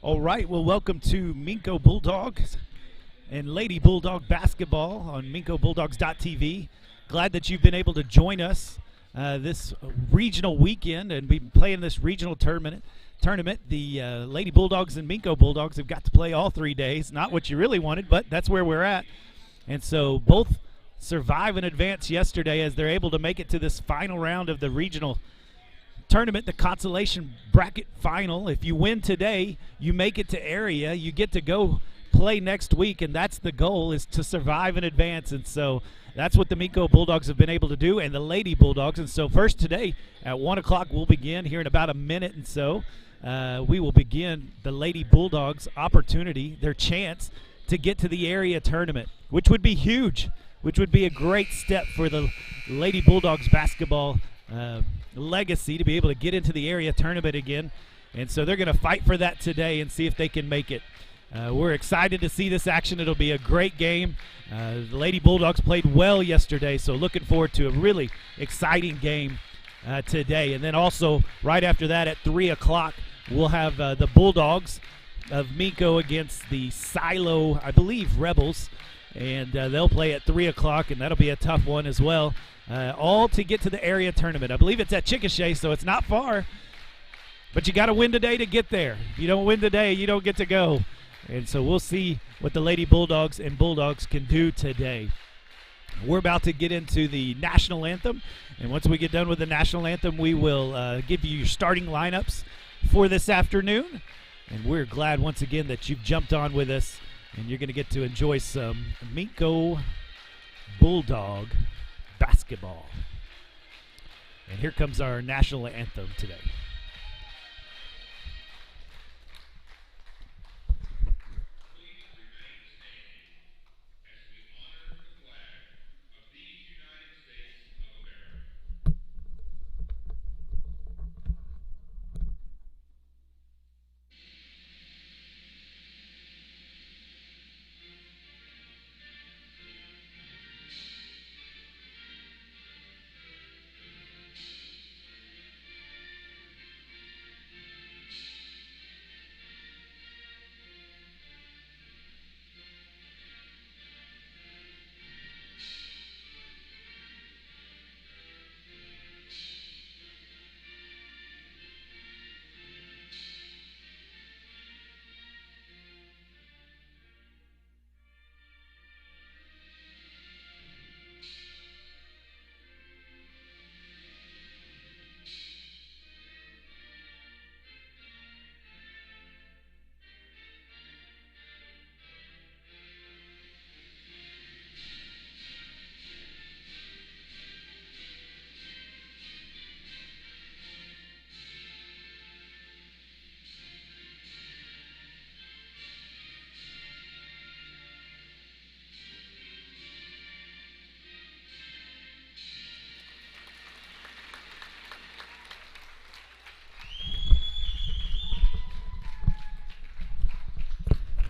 All right, well, welcome to Minco Bulldogs and Lady Bulldog basketball on MincoBulldogs.tv. Glad that you've been able to join us this regional weekend and be playing this regional tournament. The Lady Bulldogs and Minco Bulldogs have got to play all 3 days. Not what you really wanted, but that's where we're at. And so both survive and advance yesterday as they're able to make it to this final round of the regional tournament, the consolation bracket final. If you win today, you make it to area. You get to go play next week, and that's the goal, is to survive and advance. And so that's what the Minco Bulldogs have been able to do, and the Lady Bulldogs. And so first today at 1 o'clock we'll begin here in about a minute and so. We will begin the Lady Bulldogs' opportunity, their chance to get to the area tournament, which would be huge, which would be a great step for the Lady Bulldogs basketball legacy to be able to get into the area tournament again. And so they're going to fight for that today and see if they can make it. We're excited to see this action. It'll be a great game. The Lady Bulldogs played well yesterday, so looking forward to a really exciting game today. And then also right after that at 3 o'clock, we'll have the Bulldogs of Minco against the Silo, I believe, Rebels. And they'll play at 3 o'clock, and that'll be a tough one as well. All to get to the area tournament. I believe it's at Chickasha, so it's not far. But you got to win today to get there. If you don't win today, you don't get to go. And so we'll see what the Lady Bulldogs and Bulldogs can do today. We're about to get into the national anthem. And once we get done with the national anthem, we will give you your starting lineups for this afternoon. And we're glad once again that you've jumped on with us. And you're going to get to enjoy some Minco Bulldog basketball. And here comes our national anthem today.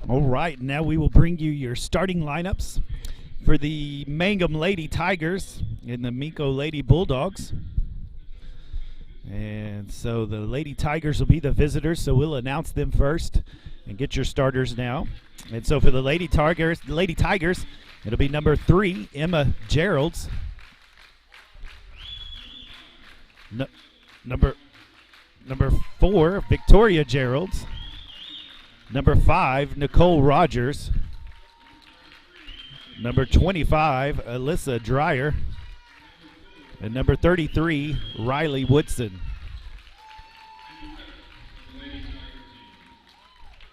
All right, now we will bring you your starting lineups for the Mangum Lady Tigers and the Minco Lady Bulldogs. And so the Lady Tigers will be the visitors, so we'll announce them first and get your starters now. And so for the Lady Tigers, it'll be number 3, Emma Geralds. Number 4, Victoria Geralds. Number 5, Nicole Rogers. Number 25, Alyssa Dreyer. And number 33, Riley Woodson.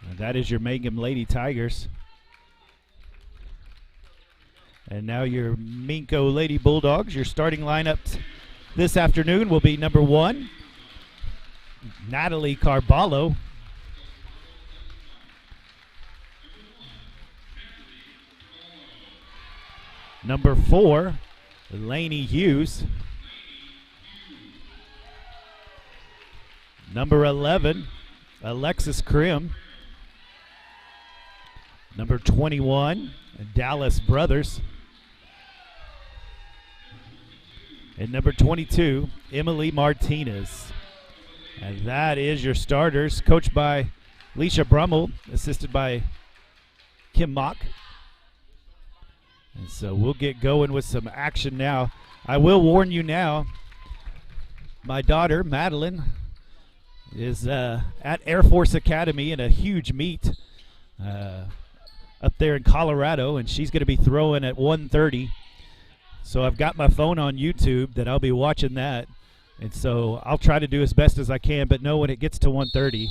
And that is your Mangum Lady Tigers. And now your Minco Lady Bulldogs. Your starting lineups this afternoon will be number 1, Natalie Carballo. Number 4, Lainey Hughes. Number 11, Alexis Krim. Number 21, Dallas Brothers. And number 22, Emily Martinez. And that is your starters, coached by Leisha Brummel, assisted by Kim Mock. And so we'll get going with some action now. I will warn you now, my daughter, Madeline, is at Air Force Academy in a huge meet up there in Colorado, and she's going to be throwing at 1:30. So I've got my phone on YouTube that I'll be watching that. And so I'll try to do as best as I can, but know when it gets to 1:30,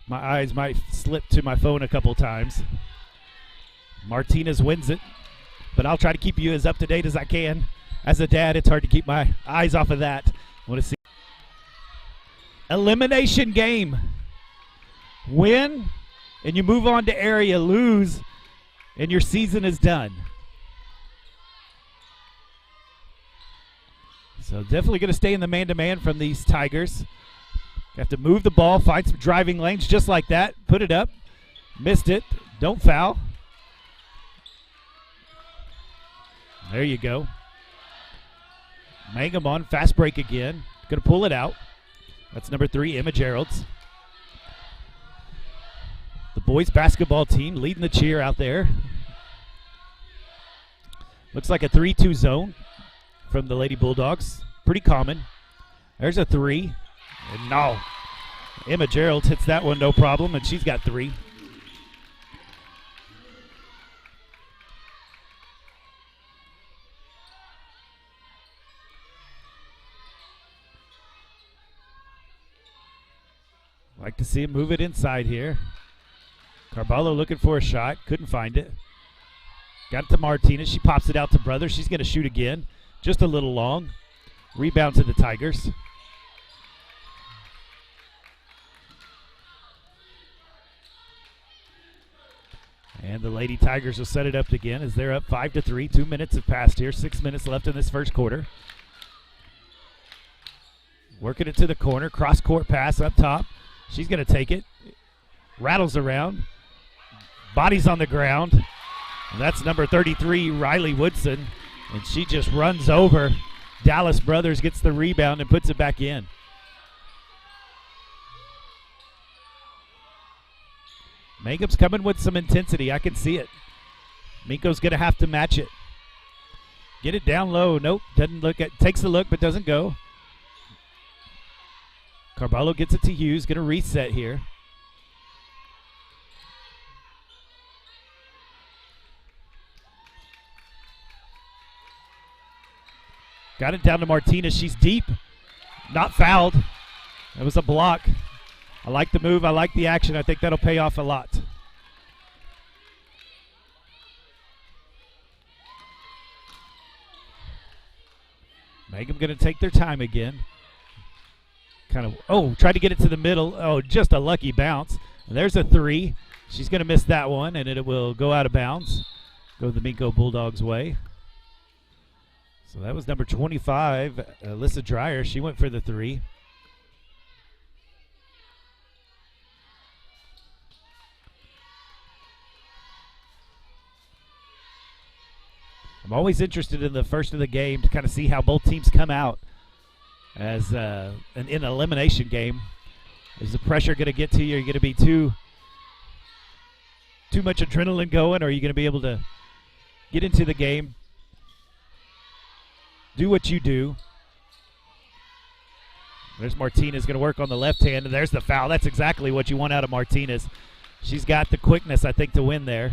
my eyes might slip to my phone a couple times. Martinez wins it, but I'll try to keep you as up to date as I can. As a dad, it's hard to keep my eyes off of that. I want to see. Elimination game. Win, and you move on to area. Lose, and your season is done. So definitely going to stay in the man-to-man from these Tigers. Have to move the ball, find some driving lanes just like that. Put it up. Missed it. Don't foul. There you go. Mangum on, fast break again. Going to pull it out. That's number 3, Emma Geralds. The boys basketball team leading the cheer out there. Looks like a 3-2 zone from the Lady Bulldogs. Pretty common. There's a 3. And no. Emma Gerald hits that one no problem, and she's got 3. Like to see him move it inside here. Carballo looking for a shot. Couldn't find it. Got it to Martinez. She pops it out to Brother. She's going to shoot again. Just a little long. Rebound to the Tigers. And the Lady Tigers will set it up again as they're up 5-3. 2 minutes have passed here. 6 minutes left in this first quarter. Working it to the corner. Cross-court pass up top. She's going to take it. Rattles around. Body's on the ground. And that's number 33, Riley Woodson. And she just runs over. Dallas Brothers gets the rebound and puts it back in. Mangum's coming with some intensity. I can see it. Minco's going to have to match it. Get it down low. Nope. Doesn't look at. Takes a look but doesn't go. Carballo gets it to Hughes. Going to reset here. Got it down to Martinez. She's deep. Not fouled. That was a block. I like the move. I like the action. I think that'll pay off a lot. Mangum going to take their time again. Tried to get it to the middle. Oh, just a lucky bounce. There's a 3. She's going to miss that one, and it will go out of bounds. Go the Minco Bulldogs' way. So that was number 25, Alyssa Dreyer. She went for the 3. I'm always interested in the first of the game to kind of see how both teams come out as in an elimination game. Is the pressure going to get to you? Are you going to be too much adrenaline going, or are you going to be able to get into the game, do what you do? There's Martinez going to work on the left hand, and there's the foul. That's exactly what you want out of Martinez. She's got the quickness, I think, to win there.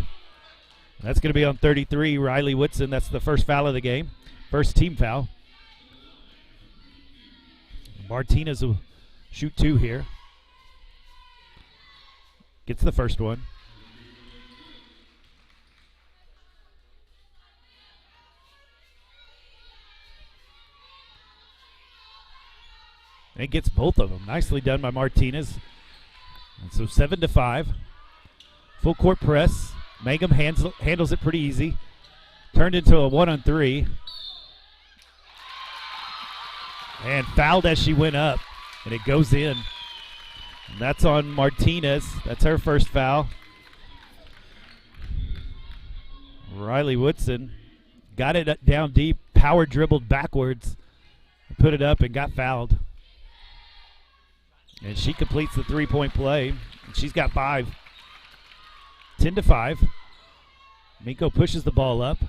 That's going to be on 33, Riley Woodson. That's the first foul of the game. First team foul. Martinez will shoot 2 here. Gets the first one. And gets both of them. Nicely done by Martinez. And so 7-5. Full court press. Mangum handles it pretty easy. Turned into a 1-on-3. And fouled as she went up. And it goes in. And that's on Martinez. That's her first foul. Riley Woodson got it down deep. Power dribbled backwards. Put it up and got fouled. And she completes the three-point play. She's got 5. 10-5. Minco pushes the ball up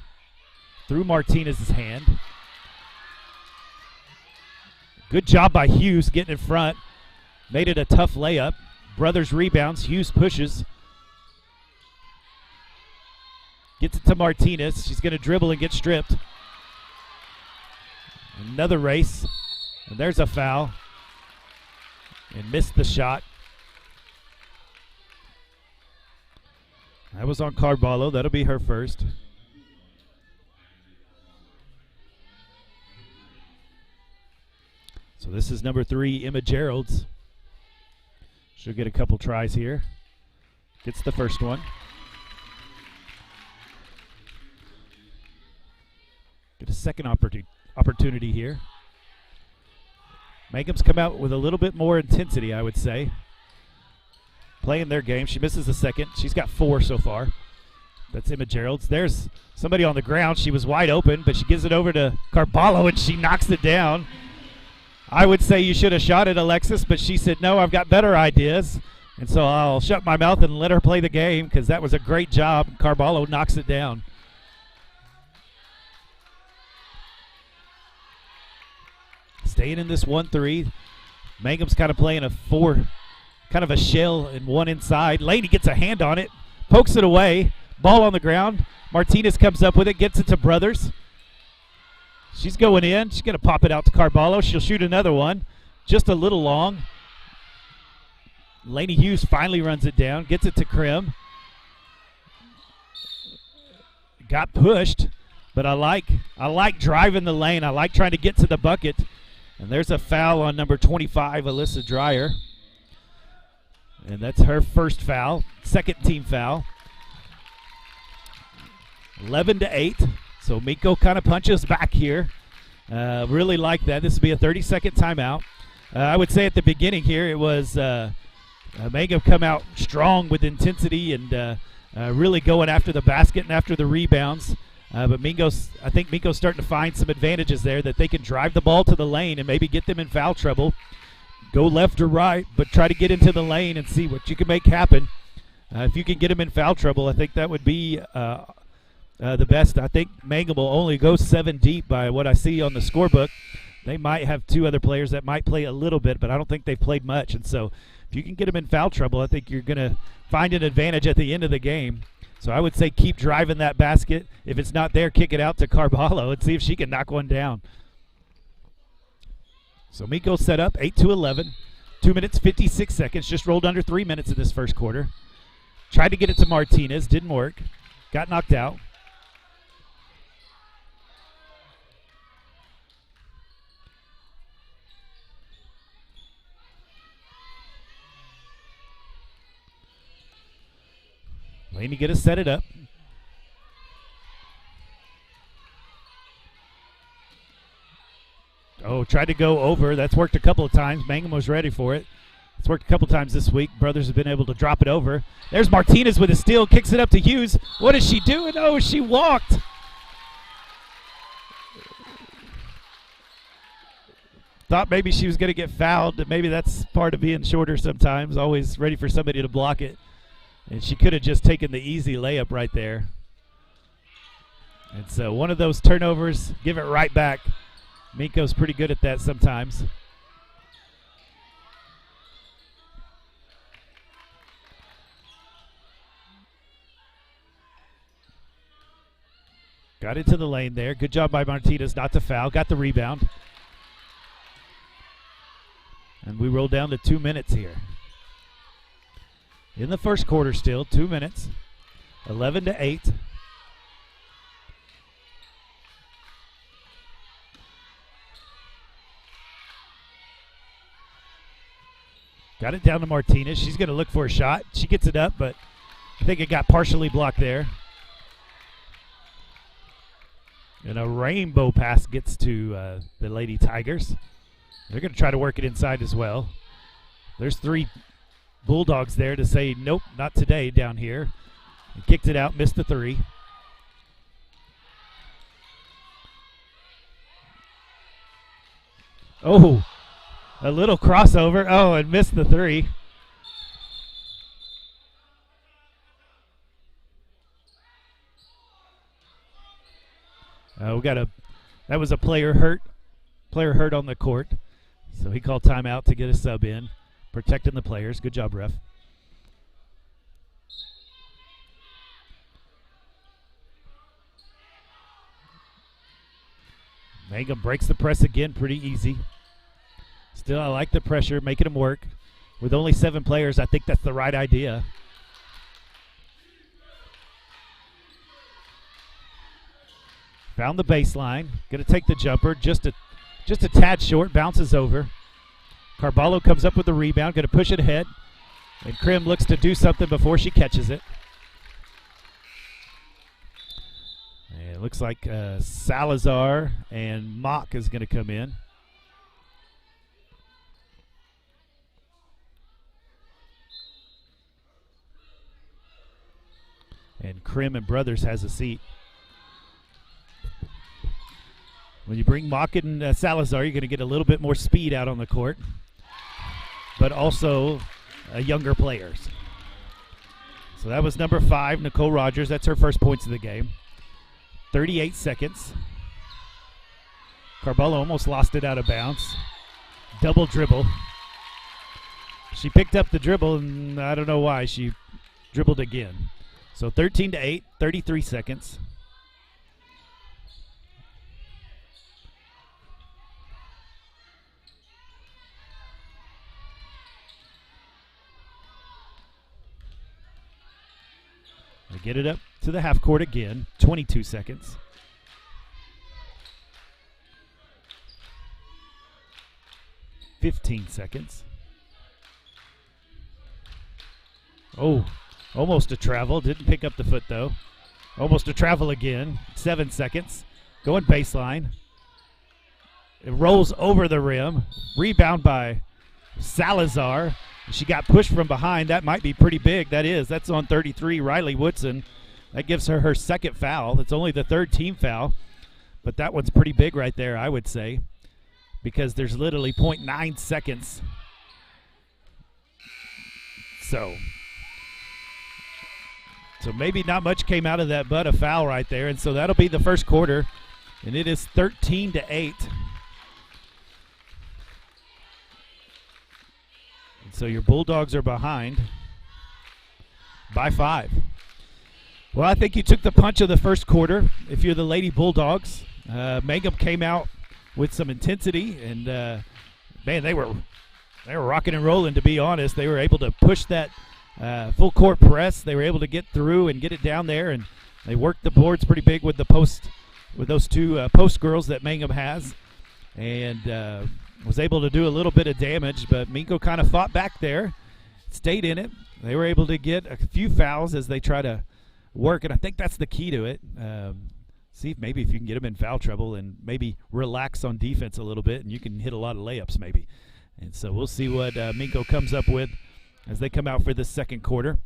through Martinez's hand. Good job by Hughes getting in front. Made it a tough layup. Brothers rebounds. Hughes pushes. Gets it to Martinez. She's going to dribble and get stripped. Another race. And there's a foul. And missed the shot. That was on Carballo. That'll be her first. So this is number 3, Emma Geralds. She'll get a couple tries here. Gets the first one. Get a second opportunity here. Mangum's come out with a little bit more intensity, I would say. Playing their game. She misses the second. She's got 4 so far. That's Emma Geralds. There's somebody on the ground. She was wide open, but she gives it over to Carballo, and she knocks it down. I would say you should have shot it, Alexis, but she said, no, I've got better ideas. And so I'll shut my mouth and let her play the game because that was a great job. Carballo knocks it down. Staying in this 1-3. Mangum's kind of playing a 4, kind of a shell and 1 inside. Laney gets a hand on it, pokes it away. Ball on the ground. Martinez comes up with it, gets it to Brothers. She's going in. She's going to pop it out to Carballo. She'll shoot another one. Just a little long. Laney Hughes finally runs it down, gets it to Krim. Got pushed, but I like driving the lane. I like trying to get to the bucket. And there's a foul on number 25, Alyssa Dreyer. And that's her first foul, second team foul. 11-8. So Minco kind of punches back here. Really like that. This will be a 30-second timeout. I would say at the beginning here it was Mangum come out strong with intensity and really going after the basket and after the rebounds. But I think Minco's starting to find some advantages there that they can drive the ball to the lane and maybe get them in foul trouble. Go left or right, but try to get into the lane and see what you can make happen. If you can get them in foul trouble, I think that would be the best. I think Mangum will only go 7 deep by what I see on the scorebook. They might have 2 other players that might play a little bit, but I don't think they've played much. And so if you can get them in foul trouble, I think you're going to find an advantage at the end of the game. So I would say keep driving that basket. If it's not there, kick it out to Carballo and see if she can knock one down. So Minco set up 8-11. 2 minutes, 56 seconds. Just rolled under 3 minutes in this first quarter. Tried to get it to Martinez. Didn't work. Got knocked out. Laney get to set it up. Oh, tried to go over. That's worked a couple of times. Mangum was ready for it. It's worked a couple times this week. Brothers have been able to drop it over. There's Martinez with a steal. Kicks it up to Hughes. What is she doing? Oh, she walked. Thought maybe she was going to get fouled. Maybe that's part of being shorter sometimes. Always ready for somebody to block it. And she could have just taken the easy layup right there. And so one of those turnovers, give it right back. Minco's pretty good at that sometimes. Got into the lane there. Good job by Martinez not to foul. Got the rebound. And we roll down to 2 minutes here. In the first quarter still, 2 minutes, 11-8. Got it down to Martinez. She's going to look for a shot. She gets it up, but I think it got partially blocked there. And a rainbow pass gets to the Lady Tigers. They're going to try to work it inside as well. There's 3 Bulldogs there to say, nope, not today down here. And kicked it out, missed the 3. Oh, A little crossover. Oh, and missed the three. That was a player hurt on the court. So he called timeout to get a sub in, protecting the players. Good job, ref. Mangum breaks the press again, pretty easy. Still, I like the pressure, making them work. With only 7 players, I think that's the right idea. Found the baseline. Going to take the jumper. Just a tad short. Bounces over. Carballo comes up with the rebound. Going to push it ahead. And Krim looks to do something before she catches it. And it looks like Salazar and Mock is going to come in. And Krim and Brothers has a seat. When you bring Mock and Salazar, you're going to get a little bit more speed out on the court, but also younger players. So that was number 5, Nicole Rogers. That's her first points of the game. 38 seconds. Carballo almost lost it out of bounds. Double dribble. She picked up the dribble, and I don't know why. She dribbled again. So 13-8, 33 seconds. They get it up to the half court again, 22 seconds. $15 seconds. Oh, almost a travel. Didn't pick up the foot, though. Almost a travel again. 7 seconds. Going baseline. It rolls over the rim. Rebound by Salazar. She got pushed from behind. That might be pretty big. That's on 33, Riley Woodson. That gives her second foul. It's only the 3rd team foul. But that one's pretty big right there, I would say, because there's literally 0.9 seconds. So maybe not much came out of that but a foul right there. And so that'll be the first quarter. And it is 13-8. So your Bulldogs are behind by 5. Well, I think you took the punch of the first quarter if you're the Lady Bulldogs. Mangum came out with some intensity, and man, they were rocking and rolling, to be honest. They were able to push that full court press. They were able to get through and get it down there, and they worked the boards pretty big with those 2 post girls that Mangum has, and was able to do a little bit of damage, but Minco kind of fought back there, stayed in it. They were able to get a few fouls as they try to work, and I think that's the key to it. See if maybe if you can get them in foul trouble and maybe relax on defense a little bit, and you can hit a lot of layups maybe. And so we'll see what Minco comes up with as they come out for this second quarter.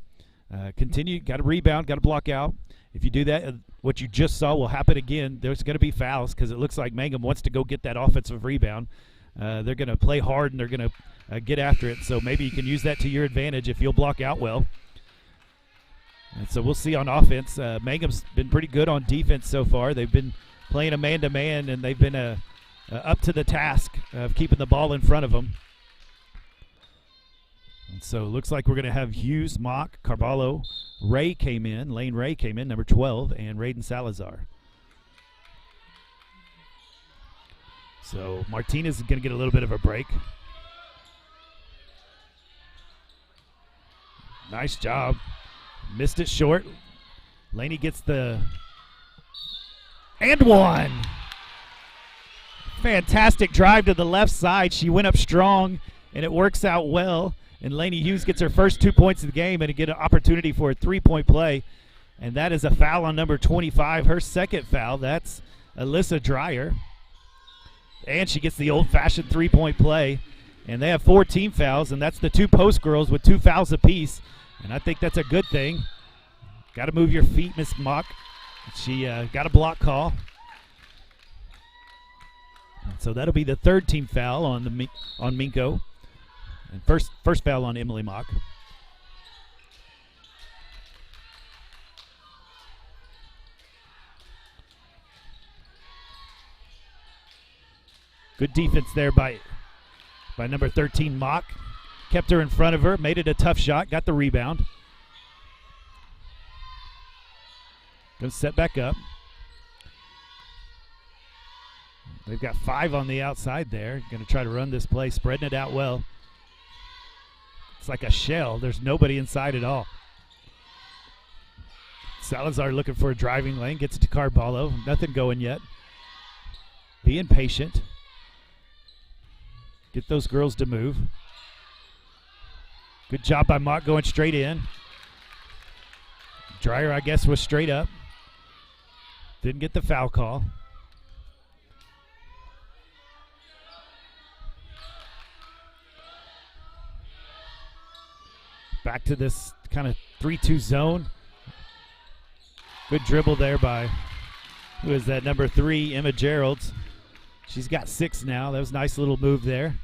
Continue, got to rebound, got to block out. If you do that, what you just saw will happen again. There's going to be fouls because it looks like Mangum wants to go get that offensive rebound. They're going to play hard, and they're going to get after it. So maybe you can use that to your advantage if you'll block out well. And so we'll see on offense. Mangum's been pretty good on defense so far. They've been playing a man-to-man, and they've been up to the task of keeping the ball in front of them. And so it looks like we're going to have Hughes, Mock, Carballo, Lane Ray came in, number 12, and Raiden Salazar. So Martinez is going to get a little bit of a break. Nice job. Missed it short. Laney gets the and one. Fantastic drive to the left side. She went up strong, and it works out well. And Laney Hughes gets her first 2 points of the game and get an opportunity for a 3-point play. And that is a foul on number 25, her second foul. That's Alyssa Dreyer. And she gets the old-fashioned 3-point play. And they have 4 team fouls, and that's the 2 post girls with 2 fouls apiece. And I think that's a good thing. Got to move your feet, Miss Mock. She got a block call. So that'll be the third team foul on Minco. And first foul on Emily Mock. Good defense there by number 13, Mock. Kept her in front of her, made it a tough shot, got the rebound. Going to set back up. They've got 5 on the outside there. Going to try to run this play, spreading it out well. It's like a shell. There's nobody inside at all. Salazar looking for a driving lane. Gets it to Carballo. Nothing going yet. Being patient. Get those girls to move. Good job by Mock going straight in. Dreyer, I guess, was straight up. Didn't get the foul call. Back to this kind of 3-2 zone. Good dribble there by, who is that, number 3, Emma Geralds. She's got 6 now. That was a nice little move there.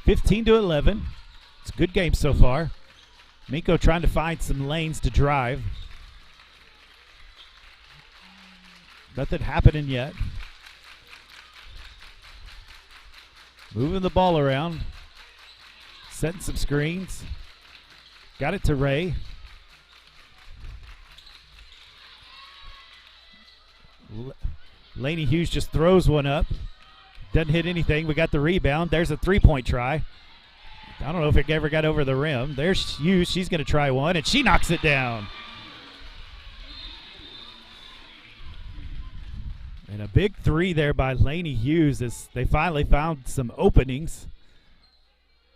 (15-11). It's a good game so far. Minco trying to find some lanes to drive. Nothing happening yet. Moving the ball around. Setting some screens. Got it to Ray. Lainey Hughes just throws one up. Doesn't hit anything. We got the rebound. There's a three-point try. I don't know if it ever got over the rim. There's Hughes. She's going to try one, and she knocks it down. And a big 3 there by Lainey Hughes as they finally found some openings.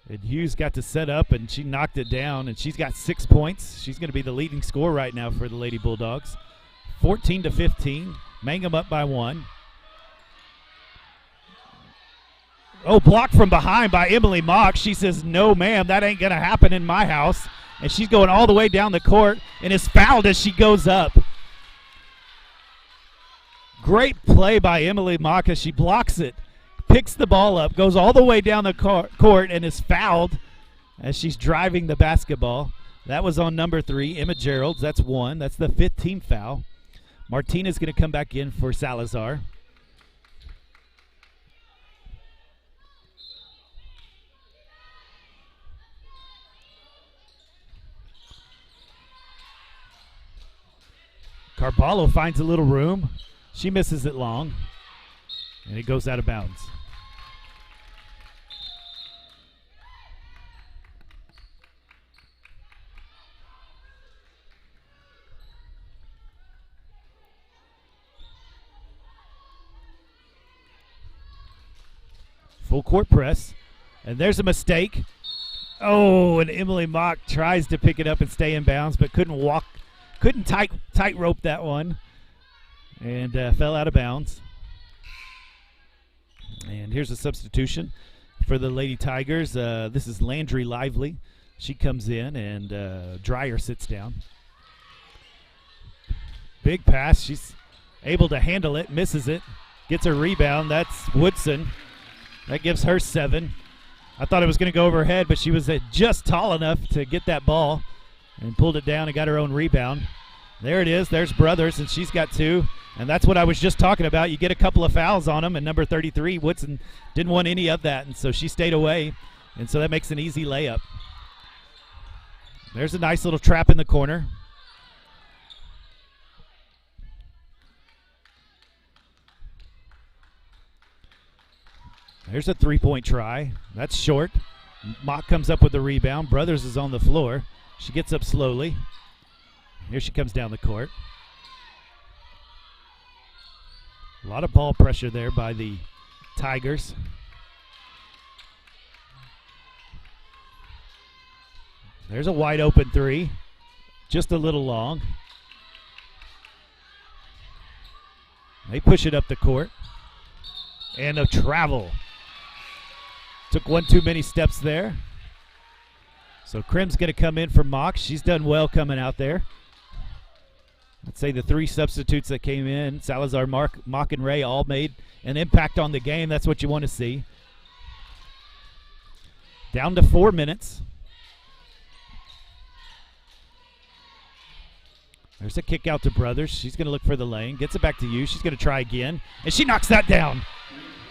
And Hughes got to set up, and she knocked it down, and she's got 6 points. She's going to be the leading scorer right now for the Lady Bulldogs. 14-15. Mangum up by 1. Oh, blocked from behind by Emily Mock. She says, no, ma'am, that ain't going to happen in my house. And she's going all the way down the court and is fouled as she goes up. Great play by Emily Mock as she blocks it, picks the ball up, goes all the way down the court and is fouled as she's driving the basketball. That was on number 3, Emma Geralds. That's 1. That's the 5th team foul. Martina's going to come back in for Salazar. Carballo finds a little room. She misses it long, and it goes out of bounds. Full court press, and there's a mistake. Oh, and Emily Mock tries to pick it up and stay in bounds, but couldn't tightrope that one, and fell out of bounds. And here's a substitution for the Lady Tigers. This is Landry Lively. She comes in, and Dreyer sits down. Big pass. She's able to handle it, misses it, gets a rebound. That's Woodson. That gives her 7. I thought it was going to go over her head, but she was just tall enough to get that ball and pulled it down and got her own rebound. There it is. There's Brothers, and she's got 2. And that's what I was just talking about. You get a couple of fouls on them, and number 33, Woodson, didn't want any of that, and so she stayed away, and so that makes an easy layup. There's a nice little trap in the corner. There's a 3-point try. That's short. Mock comes up with the rebound. Brothers is on the floor. She gets up slowly. Here she comes down the court. A lot of ball pressure there by the Tigers. There's a wide open 3. Just a little long. They push it up the court. And a travel. Took one too many steps there. So Krim's going to come in for Mock. She's done well coming out there. I'd say the three substitutes that came in, Salazar, Mock, and Ray, all made an impact on the game. That's what you want to see. Down to 4 minutes. There's a kick out to Brothers. She's going to look for the lane. Gets it back to you. She's going to try again. And she knocks that down.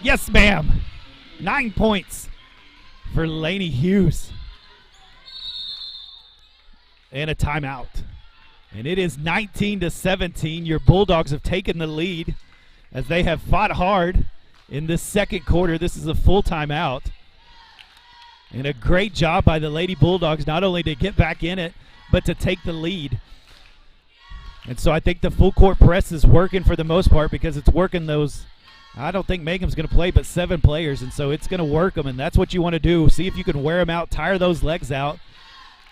Yes, ma'am. 9 points for Lainey Hughes. And a timeout. And it is 19-17. Your Bulldogs have taken the lead as they have fought hard in this second quarter. This is a full timeout. And a great job by the Lady Bulldogs not only to get back in it, but to take the lead. And so I think the full court press is working for the most part because it's working those, I don't think Mangum's going to play but 7 players, and so it's going to work them, and that's what you want to do. See if you can wear them out, tire those legs out.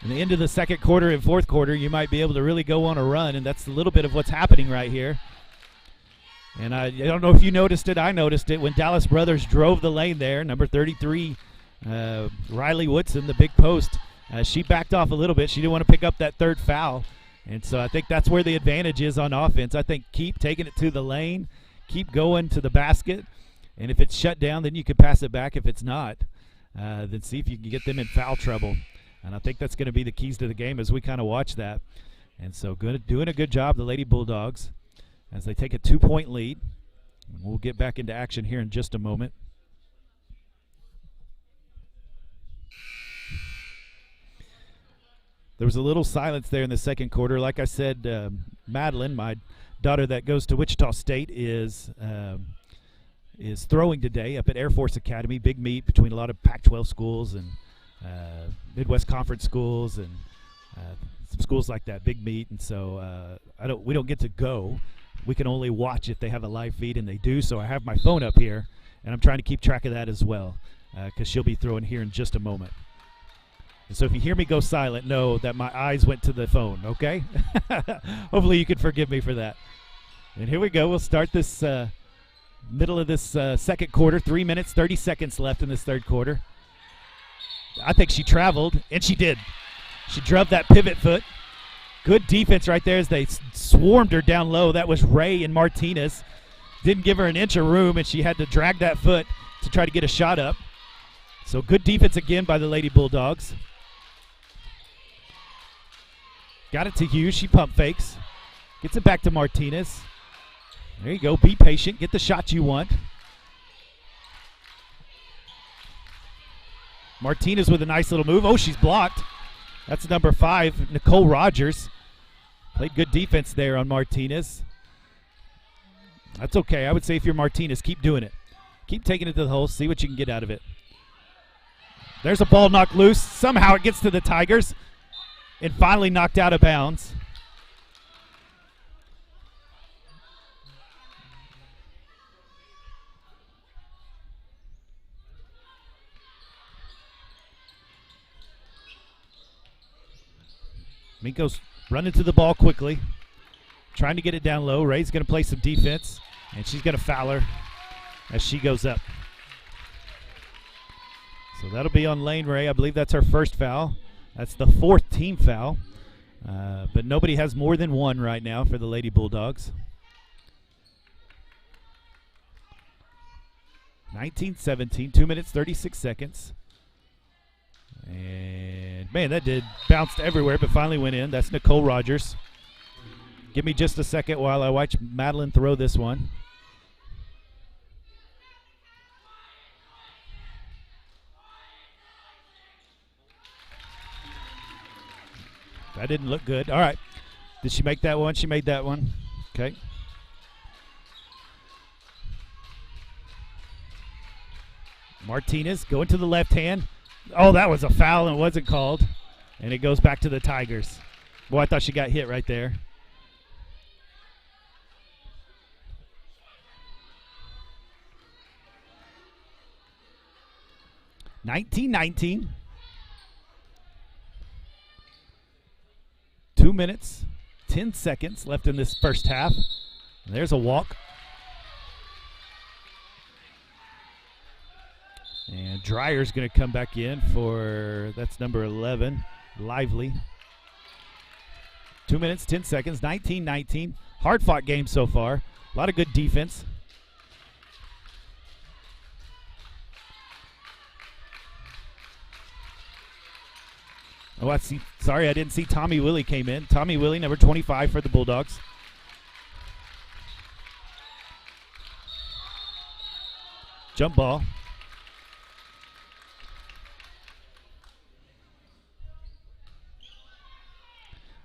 In the end of the second quarter and fourth quarter, you might be able to really go on a run, and that's a little bit of what's happening right here. And I don't know if you noticed it. I noticed it when Dallas Brothers drove the lane there. Number 33, Riley Woodson, the big post, she backed off a little bit. She didn't want to pick up that third foul. And so I think that's where the advantage is on offense. I think keep taking it to the lane, keep going to the basket, and if it's shut down, then you can pass it back. If it's not, then see if you can get them in foul trouble. And I think that's going to be the keys to the game as we kind of watch that. And so doing a good job, the Lady Bulldogs, as they take a 2-point lead. And we'll get back into action here in just a moment. There was a little silence there in the second quarter. Like I said, Madeline, my daughter that goes to Wichita State, is throwing today up at Air Force Academy. Big meet between a lot of Pac-12 schools and Midwest Conference schools and some schools like that. Big meet, and so we don't get to go. We can only watch if they have a live feed, and they do. So I have my phone up here, and I'm trying to keep track of that as well because she'll be throwing here in just a moment. And so if you hear me go silent, know that my eyes went to the phone, okay? Hopefully you can forgive me for that. And here we go. We'll start this middle of this second quarter. 3 minutes, 30 seconds left in this third quarter. I think she traveled, and she did. She drove that pivot foot. Good defense right there as they swarmed her down low. That was Ray and Martinez. Didn't give her an inch of room, and she had to drag that foot to try to get a shot up. So good defense again by the Lady Bulldogs. Got it to Hughes. She pump fakes. Gets it back to Martinez. There you go. Be patient. Get the shot you want. Martinez with a nice little move. Oh, she's blocked. That's number 5, Nicole Rogers. Played good defense there on Martinez. That's okay. I would say if you're Martinez, keep doing it. Keep taking it to the hole. See what you can get out of it. There's a ball knocked loose. Somehow it gets to the Tigers. And finally knocked out of bounds. Minco's running to the ball quickly, trying to get it down low. Ray's going to play some defense, and she's going to foul her as she goes up. So that'll be on Lane Ray. I believe that's her first foul. That's the 4th team foul. But nobody has more than one right now for the Lady Bulldogs. 19-17, 2 minutes, 36 seconds. And, man, that bounced everywhere, but finally went in. That's Nicole Rogers. Give me just a second while I watch Madeline throw this one. That didn't look good. All right. Did she make that one? She made that one. Okay. Martinez going to the left hand. Oh, that was a foul and it wasn't called. And it goes back to the Tigers. Boy, I thought she got hit right there. (19-19). 2 minutes, 10 seconds left in this first half. And there's a walk. And Dreyer's going to come back in for, that's number 11, Lively. 2 minutes, 10 seconds, 19-19. Hard-fought game so far. A lot of good defense. Oh, I see. Sorry, I didn't see Tommy Willie came in. Tommy Willie, number 25 for the Bulldogs. Jump ball.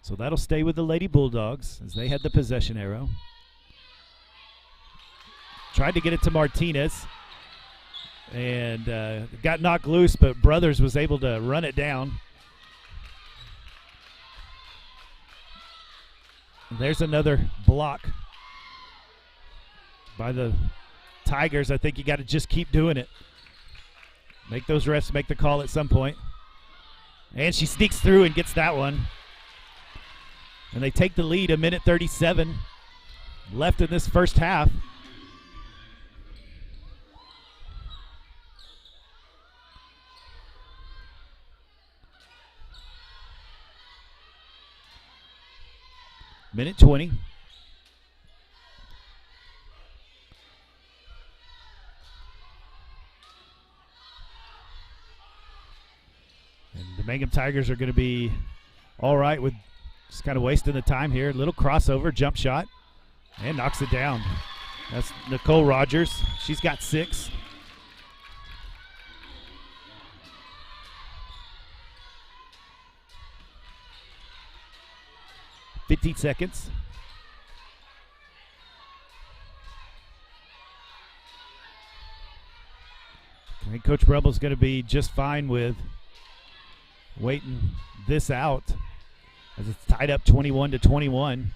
So that'll stay with the Lady Bulldogs as they had the possession arrow. Tried to get it to Martinez and got knocked loose, but Brothers was able to run it down. And there's another block by the Tigers. I think you got to just keep doing it. Make those refs make the call at some point. And she sneaks through and gets that one. And they take the lead, 1:37 left in this first half. Minute 20. And the Mangum Tigers are going to be all right with just kind of wasting the time here. Little crossover, jump shot, and knocks it down. That's Nicole Rogers. She's got 6. $15 seconds. I think Coach Brummel's going to be just fine with waiting this out as it's tied up 21-21.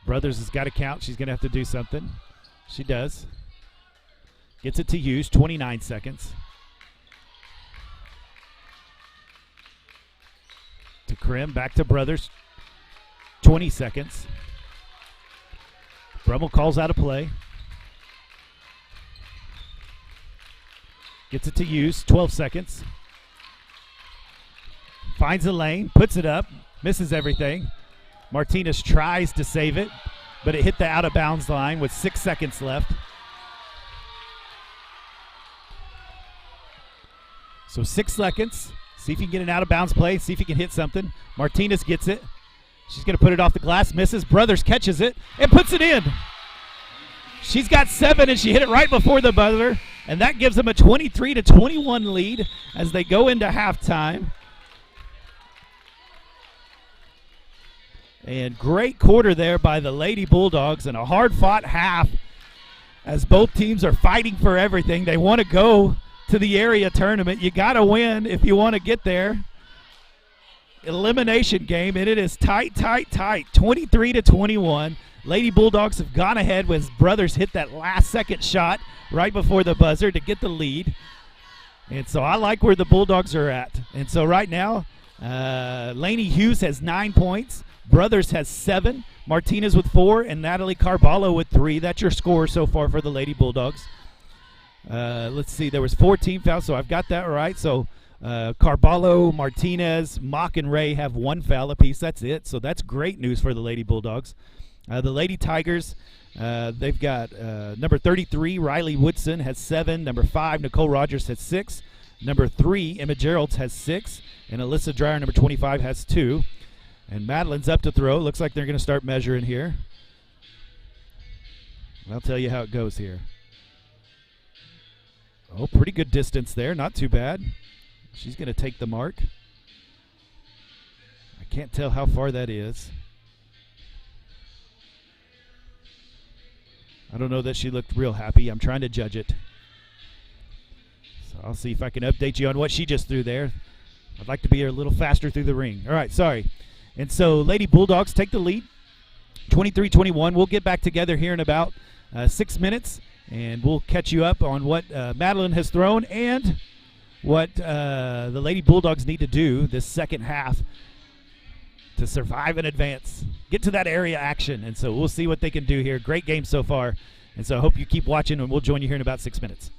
Brothers has got to count. She's going to have to do something. She does. Gets it to Hughes, 29 seconds. To Krim, back to Brothers, 20 seconds. Brummel calls out a play. Gets it to Hughes, 12 seconds. Finds a lane, puts it up, misses everything. Martinez tries to save it, but it hit the out-of-bounds line with 6 seconds left. So 6 seconds. See if you can get an out-of-bounds play. See if you can hit something. Martinez gets it. She's going to put it off the glass, misses. Brothers catches it and puts it in. She's got 7, and she hit it right before the buzzer, and that gives them a 23-21 lead as they go into halftime. And great quarter there by the Lady Bulldogs and a hard-fought half as both teams are fighting for everything. They want to go to the area tournament. You got to win if you want to get there. Elimination game, and it is tight, 23-21. Lady Bulldogs have gone ahead with Brothers hit that last-second shot right before the buzzer to get the lead. And so I like where the Bulldogs are at. And so right now, Lainey Hughes has 9 points. Brothers has 7, Martinez with 4, and Natalie Carballo with 3. That's your score so far for the Lady Bulldogs. Let's see, there was 14 fouls, so I've got that right. So Carballo, Martinez, Mock, and Ray have 1 foul apiece. That's it. So that's great news for the Lady Bulldogs. The Lady Tigers, they've got number 33, Riley Woodson, has 7. Number 5, Nicole Rogers, has 6. Number 3, Emma Geralds, has 6. And Alyssa Dreyer, number 25, has 2. And Madeline's up to throw. Looks like they're going to start measuring here. I'll tell you how it goes here. Oh, pretty good distance there. Not too bad. She's going to take the mark. I can't tell how far that is. I don't know that she looked real happy. I'm trying to judge it. So I'll see if I can update you on what she just threw there. I'd like to be a little faster through the ring. All right, sorry. And so Lady Bulldogs take the lead, 23-21. We'll get back together here in about 6 minutes, and we'll catch you up on what Madeline has thrown and what the Lady Bulldogs need to do this second half to survive and advance, get to that area action. And so we'll see what they can do here. Great game so far. And so I hope you keep watching, and we'll join you here in about 6 minutes.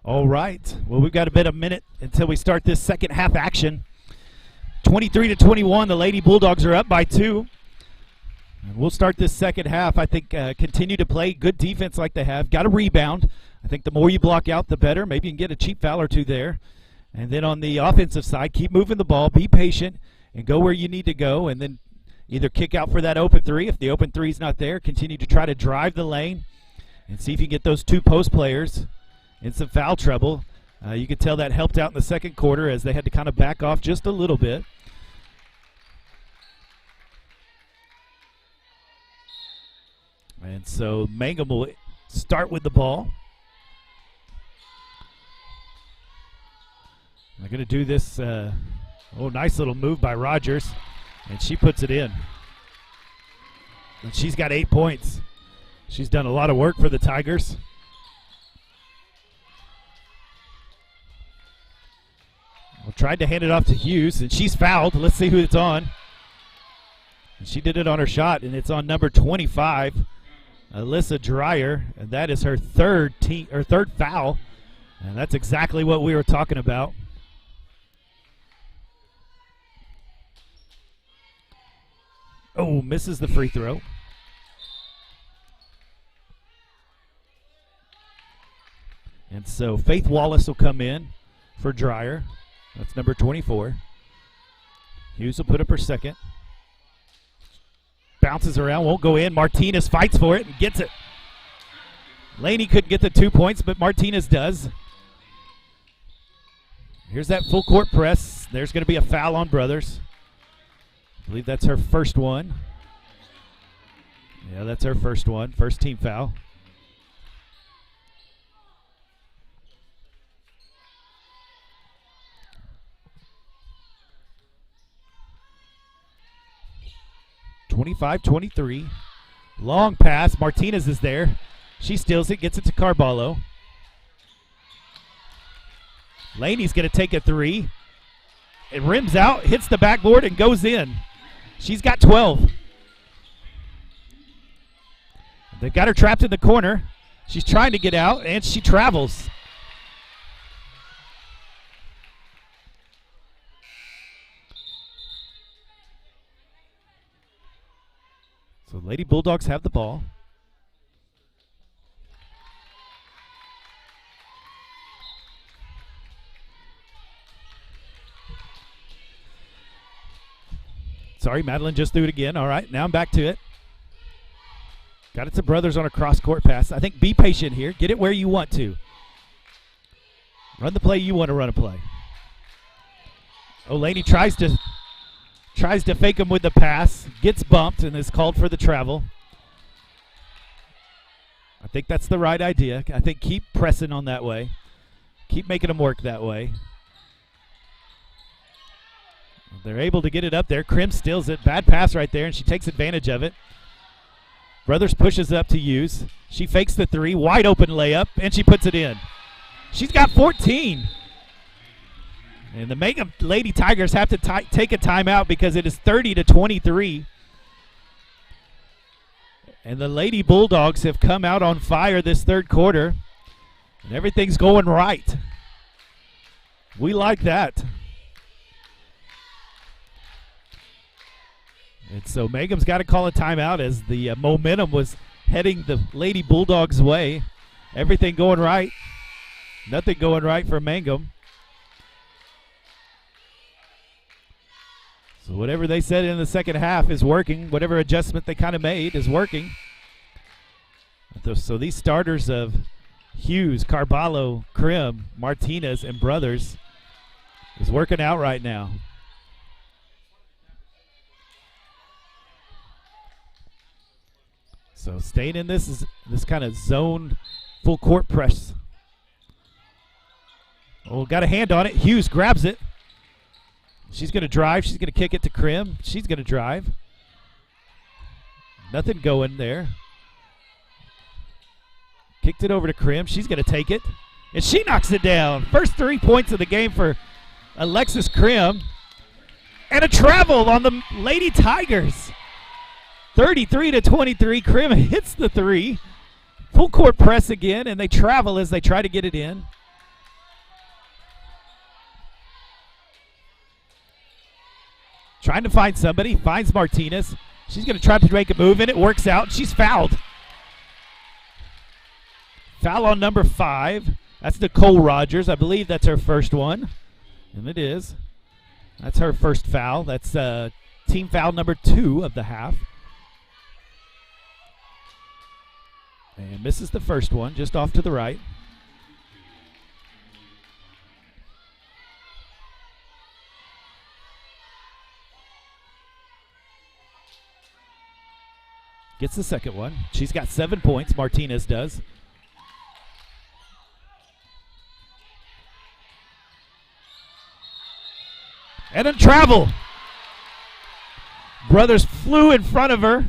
All right. Well, we've got a minute until we start this second half action. 23-21, the Lady Bulldogs are up by 2. And we'll start this second half. I think continue to play good defense like they have. Got a rebound. I think the more you block out, the better. Maybe you can get a cheap foul or two there. And then on the offensive side, keep moving the ball, be patient, and go where you need to go. And then either kick out for that open three. If the open three is not there, continue to try to drive the lane and see if you can get those 2 post players in some foul trouble. You could tell that helped out in the second quarter as they had to kind of back off just a little bit. And so Mangum will start with the ball. They're going to do this, nice little move by Rogers, and she puts it in. And she's got 8 points. She's done a lot of work for the Tigers. Well, tried to hand it off to Hughes, and she's fouled. Let's see who it's on. And she did it on her shot, and it's on number 25, Alyssa Dreyer, and that is her third foul, and that's exactly what we were talking about. Oh, misses the free throw. And so Faith Wallace will come in for Dreyer. That's number 24. Hughes will put up her second. Bounces around, won't go in. Martinez fights for it and gets it. Laney couldn't get the 2 points, but Martinez does. Here's that full court press. There's going to be a foul on Brothers. I believe that's her first one. Yeah, that's her first one. First team foul. (25-23). Long pass. Martinez is there. She steals it, gets it to Carballo. Laney's going to take a 3. It rims out, hits the backboard, and goes in. She's got 12. They've got her trapped in the corner. She's trying to get out, and she travels. So Lady Bulldogs have the ball. Sorry, Madeline just threw it again. All right, now I'm back to it. Got it to Brothers on a cross-court pass. I think be patient here. Get it where you want to. Run the play you want to run a play. Olaney tries to fake him with the pass, gets bumped, and is called for the travel. I think that's the right idea. I think keep pressing on that way. Keep making them work that way. They're able to get it up there. Krim steals it. Bad pass right there, and she takes advantage of it. Brothers pushes up to Hughes. She fakes the 3. Wide open layup, and she puts it in. She's got 14. And the Mangum Lady Tigers have to take a timeout because it is 30-23. And the Lady Bulldogs have come out on fire this third quarter. And everything's going right. We like that. And so Mangum's got to call a timeout as the momentum was heading the Lady Bulldogs' way. Everything going right. Nothing going right for Mangum. So whatever they said in the second half is working. Whatever adjustment they kind of made is working. So these starters of Hughes, Carballo, Krim, Martinez, and Brothers is working out right now. So staying in this kind of zone full court press. Oh, got a hand on it. Hughes grabs it. She's going to drive. She's going to kick it to Krim. She's going to drive. Nothing going there. Kicked it over to Krim. She's going to take it. And she knocks it down. First 3 points of the game for Alexis Krim. And a travel on the Lady Tigers. 33-23. Krim hits the 3. Full court press again, and they travel as they try to get it in. trying to find somebody, finds Martinez. She's going to try to make a move, and it works out. She's fouled. Foul on number 5. That's Nicole Rogers. I believe that's her first one, and it is. That's her first foul. That's team foul number 2 of the half. And misses the first one, just off to the right. Gets the second one. She's got 7 points, Martinez does. And then travel. Brothers flew in front of her,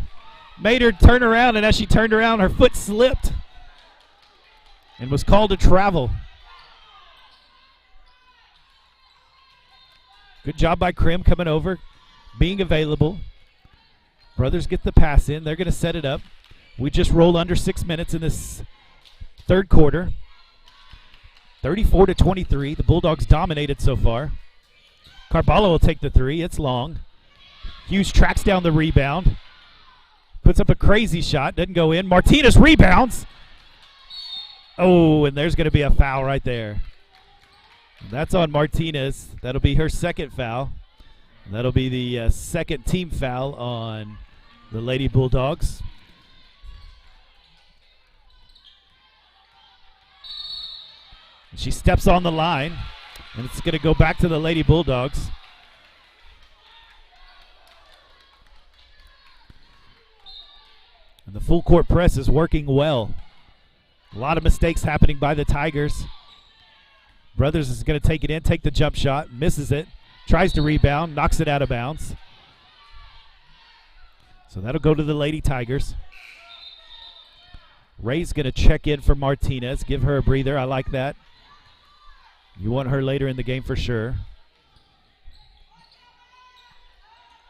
made her turn around, and as she turned around, her foot slipped and was called to travel. Good job by Krim coming over, being available. Brothers get the pass in. They're going to set it up. We just rolled under 6 minutes in this third quarter. 34-23. The Bulldogs dominated so far. Carballo will take the 3. It's long. Hughes tracks down the rebound. Puts up a crazy shot. Doesn't go in. Martinez rebounds. Oh, and there's going to be a foul right there. That's on Martinez. That'll be her second foul. That'll be the second team foul on the Lady Bulldogs. She steps on the line, and it's going to go back to the Lady Bulldogs. And the full court press is working well. A lot of mistakes happening by the Tigers. Brothers is going to take it in, take the jump shot, misses it, tries to rebound, knocks it out of bounds. So that'll go to the Lady Tigers. Ray's going to check in for Martinez, give her a breather. I like that. You want her later in the game for sure.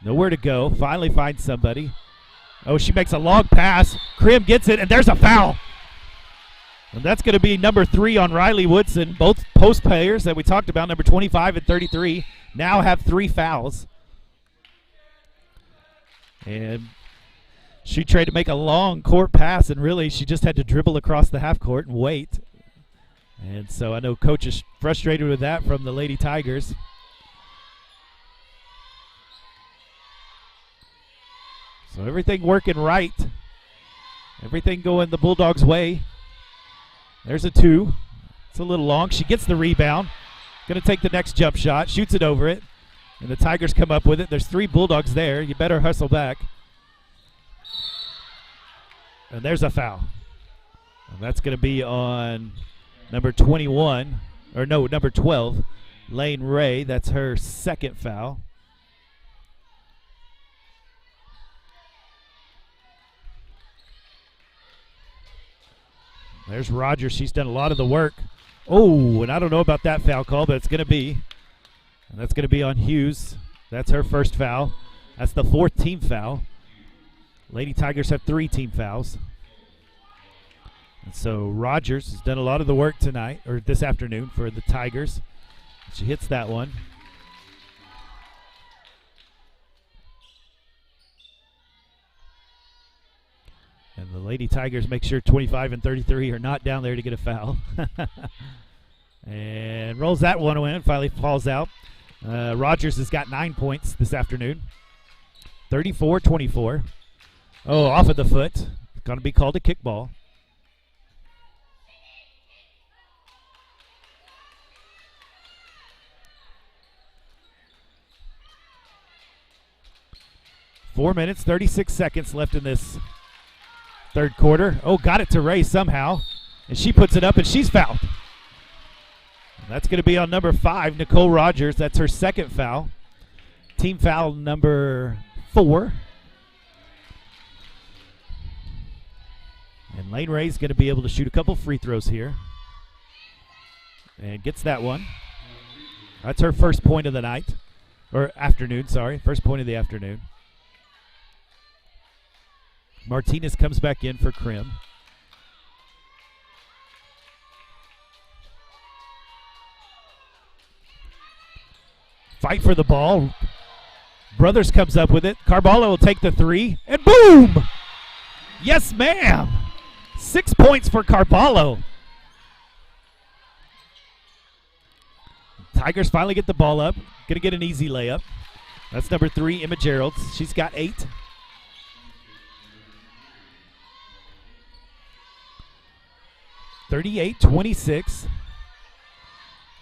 Nowhere to go. Finally finds somebody. Oh, she makes a long pass. Krim gets it, and there's a foul. And that's going to be number 3 on Riley Woodson. Both post players that we talked about, number 25 and 33, now have 3 fouls. And she tried to make a long court pass, and really she just had to dribble across the half court and wait. And so I know coach is frustrated with that from the Lady Tigers. So everything working right. Everything going the Bulldogs' way. There's a 2. It's a little long. She gets the rebound. Going to take the next jump shot. Shoots it over it. And the Tigers come up with it. There's 3 Bulldogs there. You better hustle back. And there's a foul. And that's going to be on number 21. Or no, number 12. Lane Ray. That's her second foul. There's Rogers. She's done a lot of the work. Oh, and I don't know about that foul call, but it's going to be. And that's going to be on Hughes. That's her first foul. That's the 4th team foul. Lady Tigers have 3 team fouls. And so Rogers has done a lot of the work tonight, or this afternoon, for the Tigers. She hits that one. And the Lady Tigers make sure 25 and 33 are not down there to get a foul. And rolls that one in, finally falls out. Rogers has got 9 points this afternoon. 34-24. Oh, off of the foot. Going to be called a kickball. Four minutes, 36 seconds left in this third quarter. Oh, got it to Ray somehow. And she puts it up, and she's fouled. And that's going to be on number 5, Nicole Rogers. That's her second foul. Team foul number 4. And Lane Ray's going to be able to shoot a couple free throws here. And gets that one. That's her first point of the night. Or afternoon, sorry. First point of the afternoon. Martinez comes back in for Krim. Fight for the ball. Brothers comes up with it. Carballo will take the three, and boom! Yes, ma'am. 6 points for Carballo. Tigers finally get the ball up. Going to get an easy layup. That's number 3, Emma Geralds. She's got 8. (38-26).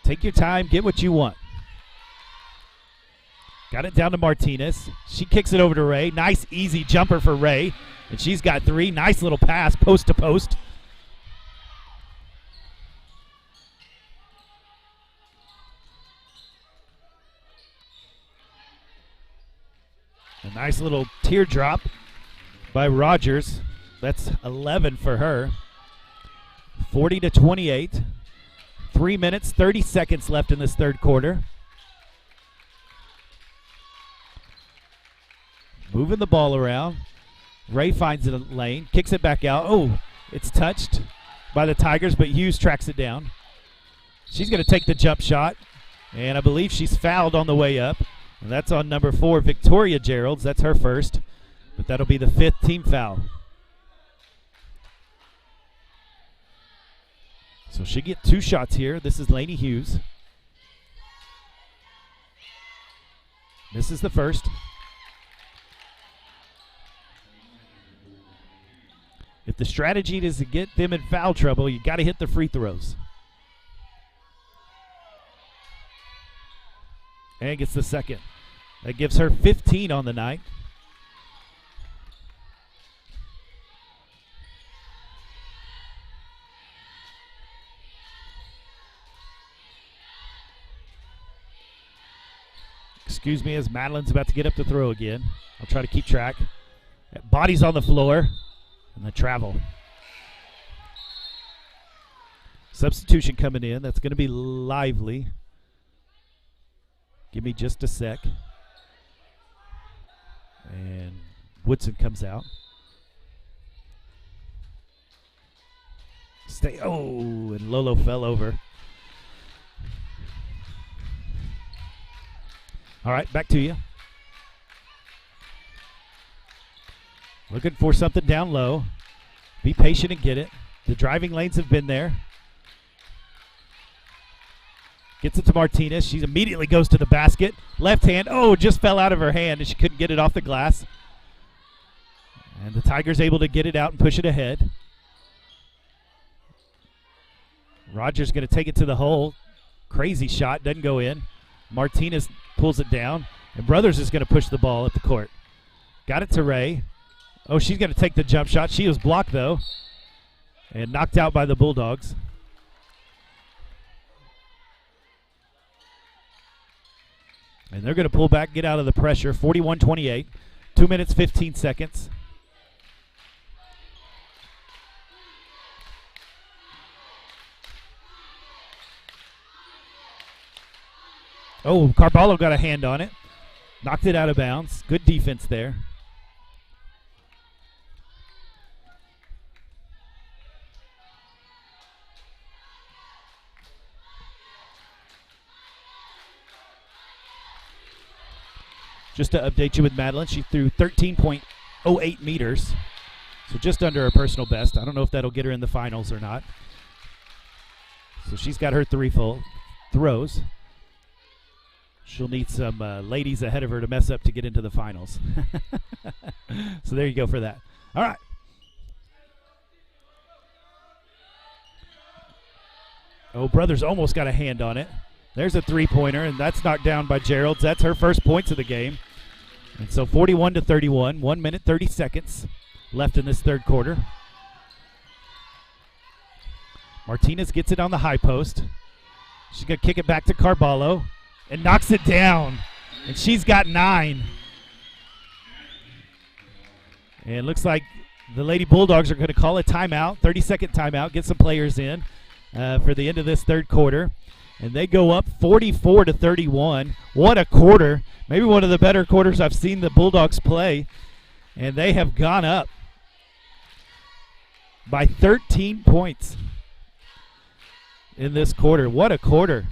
Take your time. Get what you want. Got it down to Martinez. She kicks it over to Ray. Nice, easy jumper for Ray. And she's got 3. Nice little pass, post to post. A nice little teardrop by Rogers. That's 11 for her. 40-28. 3 minutes, 30 seconds left in this third quarter. Moving the ball around. Ray finds it a lane, kicks it back out. Oh, it's touched by the Tigers, but Hughes tracks it down. She's going to take the jump shot, and I believe she's fouled on the way up. And that's on number 4, Victoria Geralds. That's her first, but that'll be the 5th team foul. So she get 2 shots here. This is Lainey Hughes. This is the first. If the strategy is to get them in foul trouble, you got to hit the free throws. And gets the second. That gives her 15 on the night. Excuse me as Madeline's about to get up to throw again. I'll try to keep track. Body's on the floor. And the travel. Substitution coming in. That's going to be Lively. Give me just a sec. And Woodson comes out. And Lolo fell over. All right, back to you. Looking for something down low. Be patient and get it. The driving lanes have been there. Gets it to Martinez. She immediately goes to the basket. Left hand. Oh, just fell out of her hand and she couldn't get it off the glass. And the Tigers able to get it out and push it ahead. Rogers going to take it to the hole. Crazy shot. Doesn't go in. Martinez pulls it down. And Brothers is going to push the ball at the court. Got it to Ray. Oh, she's going to take the jump shot. She was blocked, though, and knocked out by the Bulldogs. And they're going to pull back, get out of the pressure. 41-28, 2 minutes, 15 seconds. Oh, Carballo got a hand on it. Knocked it out of bounds. Good defense there. Just to update you with Madeline, she threw 13.08 meters, so just under her personal best. I don't know if that'll get her in the finals or not. So she's got her 3 full throws. She'll need some ladies ahead of her to mess up to get into the finals. So there you go for that. All right. Oh, Brothers almost got a hand on it. There's a 3-pointer, and that's knocked down by Geralds. That's her first points of the game. And so 41-31, 1 minute, 30 seconds left in this third quarter. Martinez gets it on the high post. She's going to kick it back to Carballo and knocks it down. And she's got 9. And it looks like the Lady Bulldogs are going to call a timeout, 30-second timeout, get some players in for the end of this third quarter. And they go up 44-31. What a quarter. Maybe one of the better quarters I've seen the Bulldogs play. And they have gone up by 13 points in this quarter. What a quarter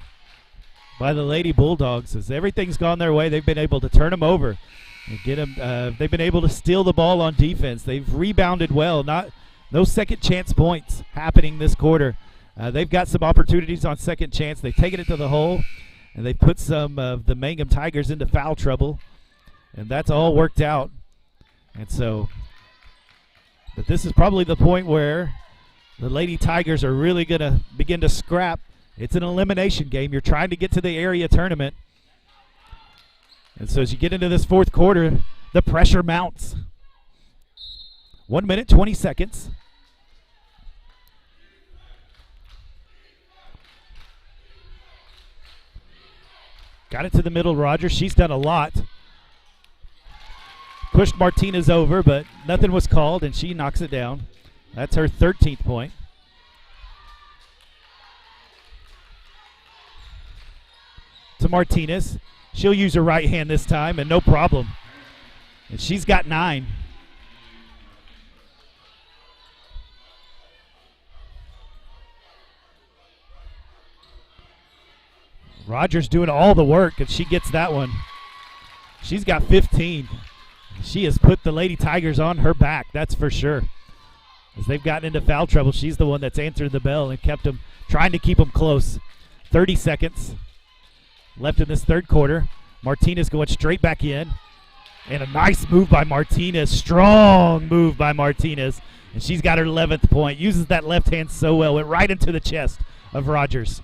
by the Lady Bulldogs. As everything's gone their way, they've been able to turn them over and get them. They've been able to steal the ball on defense. They've rebounded well. No second chance points happening this quarter. They've got some opportunities on second chance. They've taken it to the hole, and they've put some of the Mangum Tigers into foul trouble, and that's all worked out. And so, but this is probably the point where the Lady Tigers are really going to begin to scrap. It's an elimination game. You're trying to get to the area tournament. And so as you get into this fourth quarter, the pressure mounts. 1 minute, 20 seconds. Got it to the middle, Rogers. She's done a lot. Pushed Martinez over, but nothing was called, and she knocks it down. That's her 13th point. To Martinez. She'll use her right hand this time, and no problem. And she's got 9. Rogers doing all the work, and she gets that one. She's got 15. She has put the Lady Tigers on her back, that's for sure. As they've gotten into foul trouble, she's the one that's answered the bell and kept them, trying to keep them close. 30 seconds left in this third quarter. Martinez going straight back in. And a nice move by Martinez, strong move by Martinez. And she's got her 11th point. Uses that left hand so well. Went right into the chest of Rogers.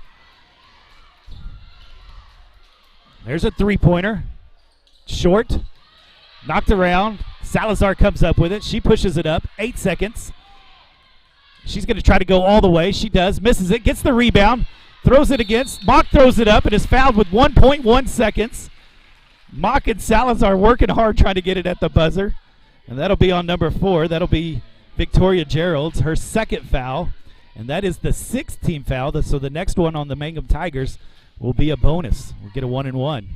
There's a three-pointer. Short. Knocked around. Salazar comes up with it. She pushes it up. 8 seconds. She's going to try to go all the way. She does. Misses it. Gets the rebound. Throws it against. Mock throws it up and is fouled with 1.1 seconds. Mock and Salazar working hard trying to get it at the buzzer. And that'll be on number 4. That'll be Victoria Gerald's, her second foul. And that is the 6th team foul. So the next one on the Mangum Tigers will be a bonus. We'll get a 1-and-1.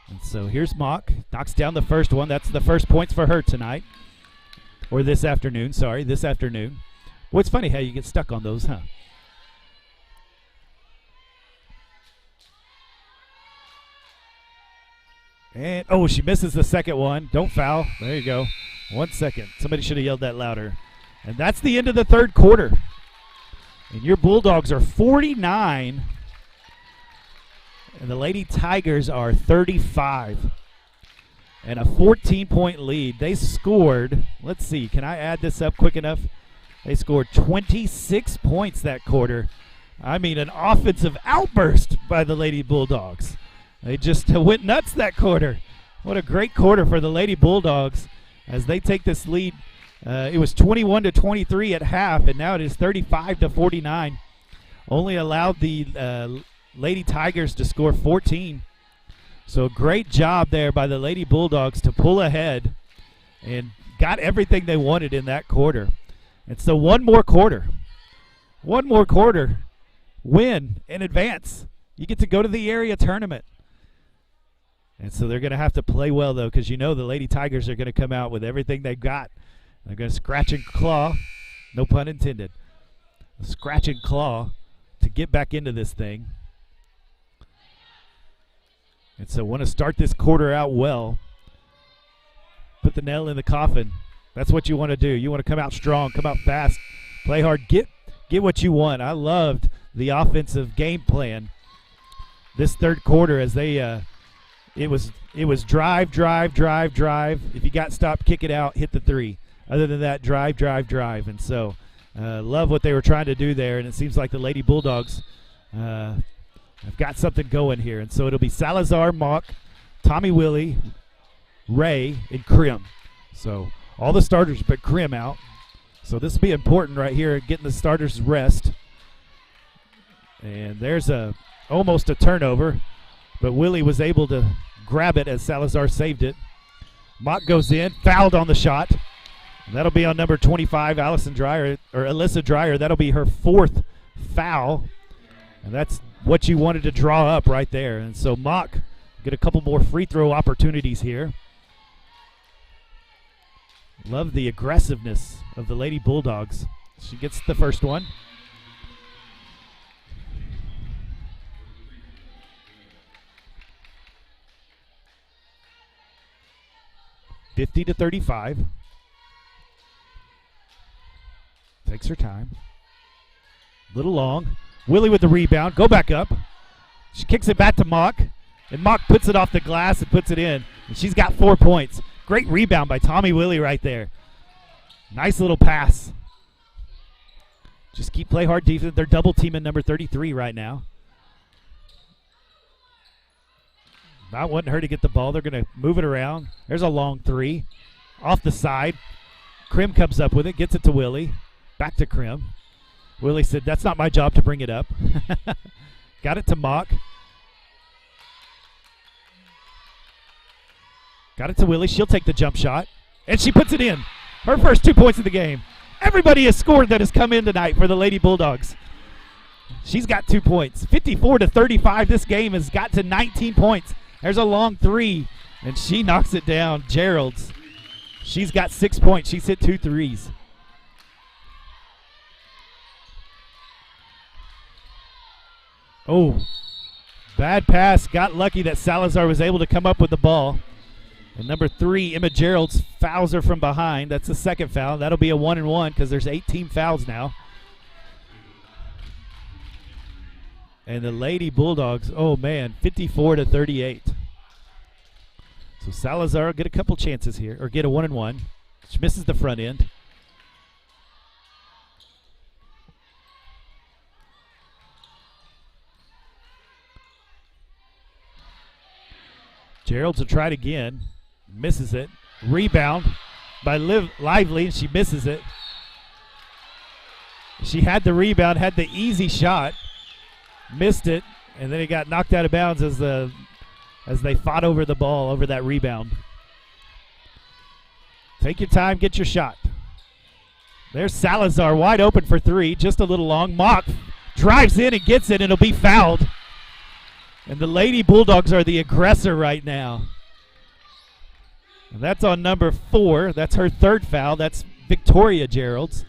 And so here's Mock. Knocks down the first one. That's the first points for her tonight. Or this afternoon. Sorry, this afternoon. Well, it's funny how you get stuck on those, huh? And, oh, she misses the second one. Don't foul. There you go. 1 second. Somebody should have yelled that louder. And that's the end of the third quarter. And your Bulldogs are 49. And the Lady Tigers are 35. And a 14-point lead. They scored, let's see, can I add this up quick enough? They scored 26 points that quarter. I mean, an offensive outburst by the Lady Bulldogs. They just went nuts that quarter. What a great quarter for the Lady Bulldogs as they take this lead. It was 21-23 at half, and now it is 35-49. Only allowed the Lady Tigers to score 14. So great job there by the Lady Bulldogs to pull ahead and got everything they wanted in that quarter. And so one more quarter, win and advance. You get to go to the area tournament. And so they're going to have to play well, though, because you know the Lady Tigers are going to come out with everything they've got. They're going to scratch and claw, no pun intended, scratch and claw to get back into this thing. And so want to start this quarter out well. Put the nail in the coffin. That's what you want to do. You want to come out strong, come out fast, play hard, get what you want. I loved the offensive game plan this third quarter as they it was drive. If you got stopped, kick it out, hit the three. Other than that, drive. And so love what they were trying to do there, and it seems like the Lady Bulldogs have got something going here. And so it'll be Salazar, Mock, Tommy Willie, Ray, and Krim. So all the starters but Krim out. So this will be important right here, getting the starters rest. And there's almost a turnover, but Willie was able to grab it as Salazar saved it. Mock goes in, fouled on the shot. And that'll be on number 25, Alyssa Dreyer. That'll be her 4th foul. And that's what you wanted to draw up right there. And so Mock get a couple more free throw opportunities here. Love the aggressiveness of the Lady Bulldogs. She gets the first one. 50-35. Takes her time. Little long. Willie with the rebound. Go back up. She kicks it back to Mock. And Mock puts it off the glass and puts it in. And she's got 4 points. Great rebound by Tommy Willie right there. Nice little pass. Just play hard defense. They're double teaming number 33 right now. Not wanting her to get the ball. They're going to move it around. There's a long three. Off the side. Krim comes up with it. Gets it to Willie. Back to Krim. Willie said, that's not my job to bring it up. Got it to Mock. Got it to Willie. She'll take the jump shot. And she puts it in. Her first 2 points of the game. Everybody has scored that has come in tonight for the Lady Bulldogs. She's got 2 points. 54-35. This game has got to 19 points. There's a long three, and she knocks it down. Gerald's. She's got 6 points. She's hit 2 threes. Oh, bad pass. Got lucky that Salazar was able to come up with the ball. And number 3, Emma Gerald's fouls her from behind. That's the second foul. That'll be a 1-and-1 because there's 18 fouls now. And the Lady Bulldogs, oh man, 54-38. So Salazar will get a couple chances here, or get a 1-and-1. She misses the front end. Gerald's will try it again. Misses it. Rebound by Lively, and she misses it. She had the rebound, had the easy shot, missed it, and then it got knocked out of bounds as they fought over the ball, over that rebound. Take your time, get your shot. There's Salazar wide open for 3, just a little long. Mock drives in and gets it, and it'll be fouled. And the Lady Bulldogs are the aggressor right now. And that's on number 4. That's her third foul. That's Victoria Gerald's.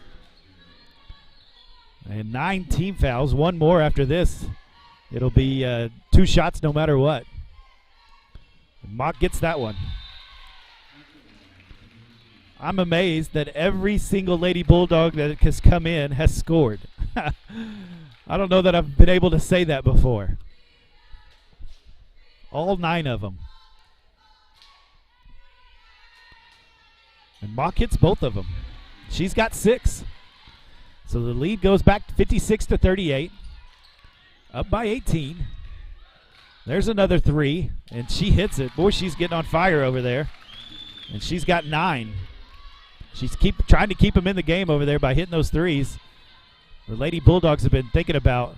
And 9 team fouls. One more after this. It'll be 2 shots no matter what. And Mock gets that one. I'm amazed that every single Lady Bulldog that has come in has scored. I don't know that I've been able to say that before. All 9 of them. And Mock hits both of them. She's got 6. So the lead goes back to 56-38. Up by 18. There's another 3, and she hits it. Boy, she's getting on fire over there. And she's got 9. She's trying to keep them in the game over there by hitting those 3s. The Lady Bulldogs have been thinking about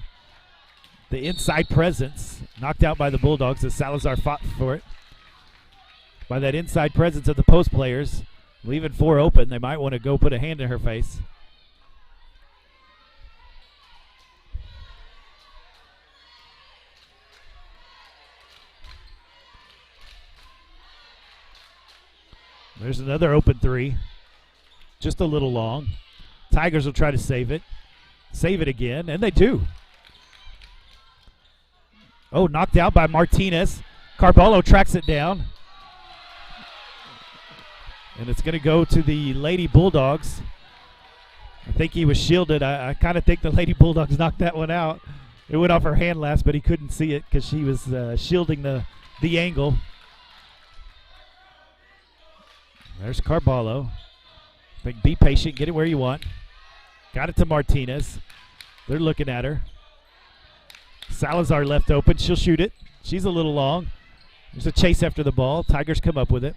the inside presence, knocked out by the Bulldogs as Salazar fought for it. By that inside presence of the post players, leaving 4 open. They might want to go put a hand in her face. There's another open 3. Just a little long. Tigers will try to save it. Save it again, and they do. Oh, knocked out by Martinez. Carballo tracks it down. And it's going to go to the Lady Bulldogs. I think he was shielded. I kind of think the Lady Bulldogs knocked that one out. It went off her hand last, but he couldn't see it because she was shielding the angle. There's Carballo. I think be patient, get it where you want. Got it to Martinez. They're looking at her. Salazar left open. She'll shoot it. She's a little long. There's a chase after the ball. Tigers come up with it.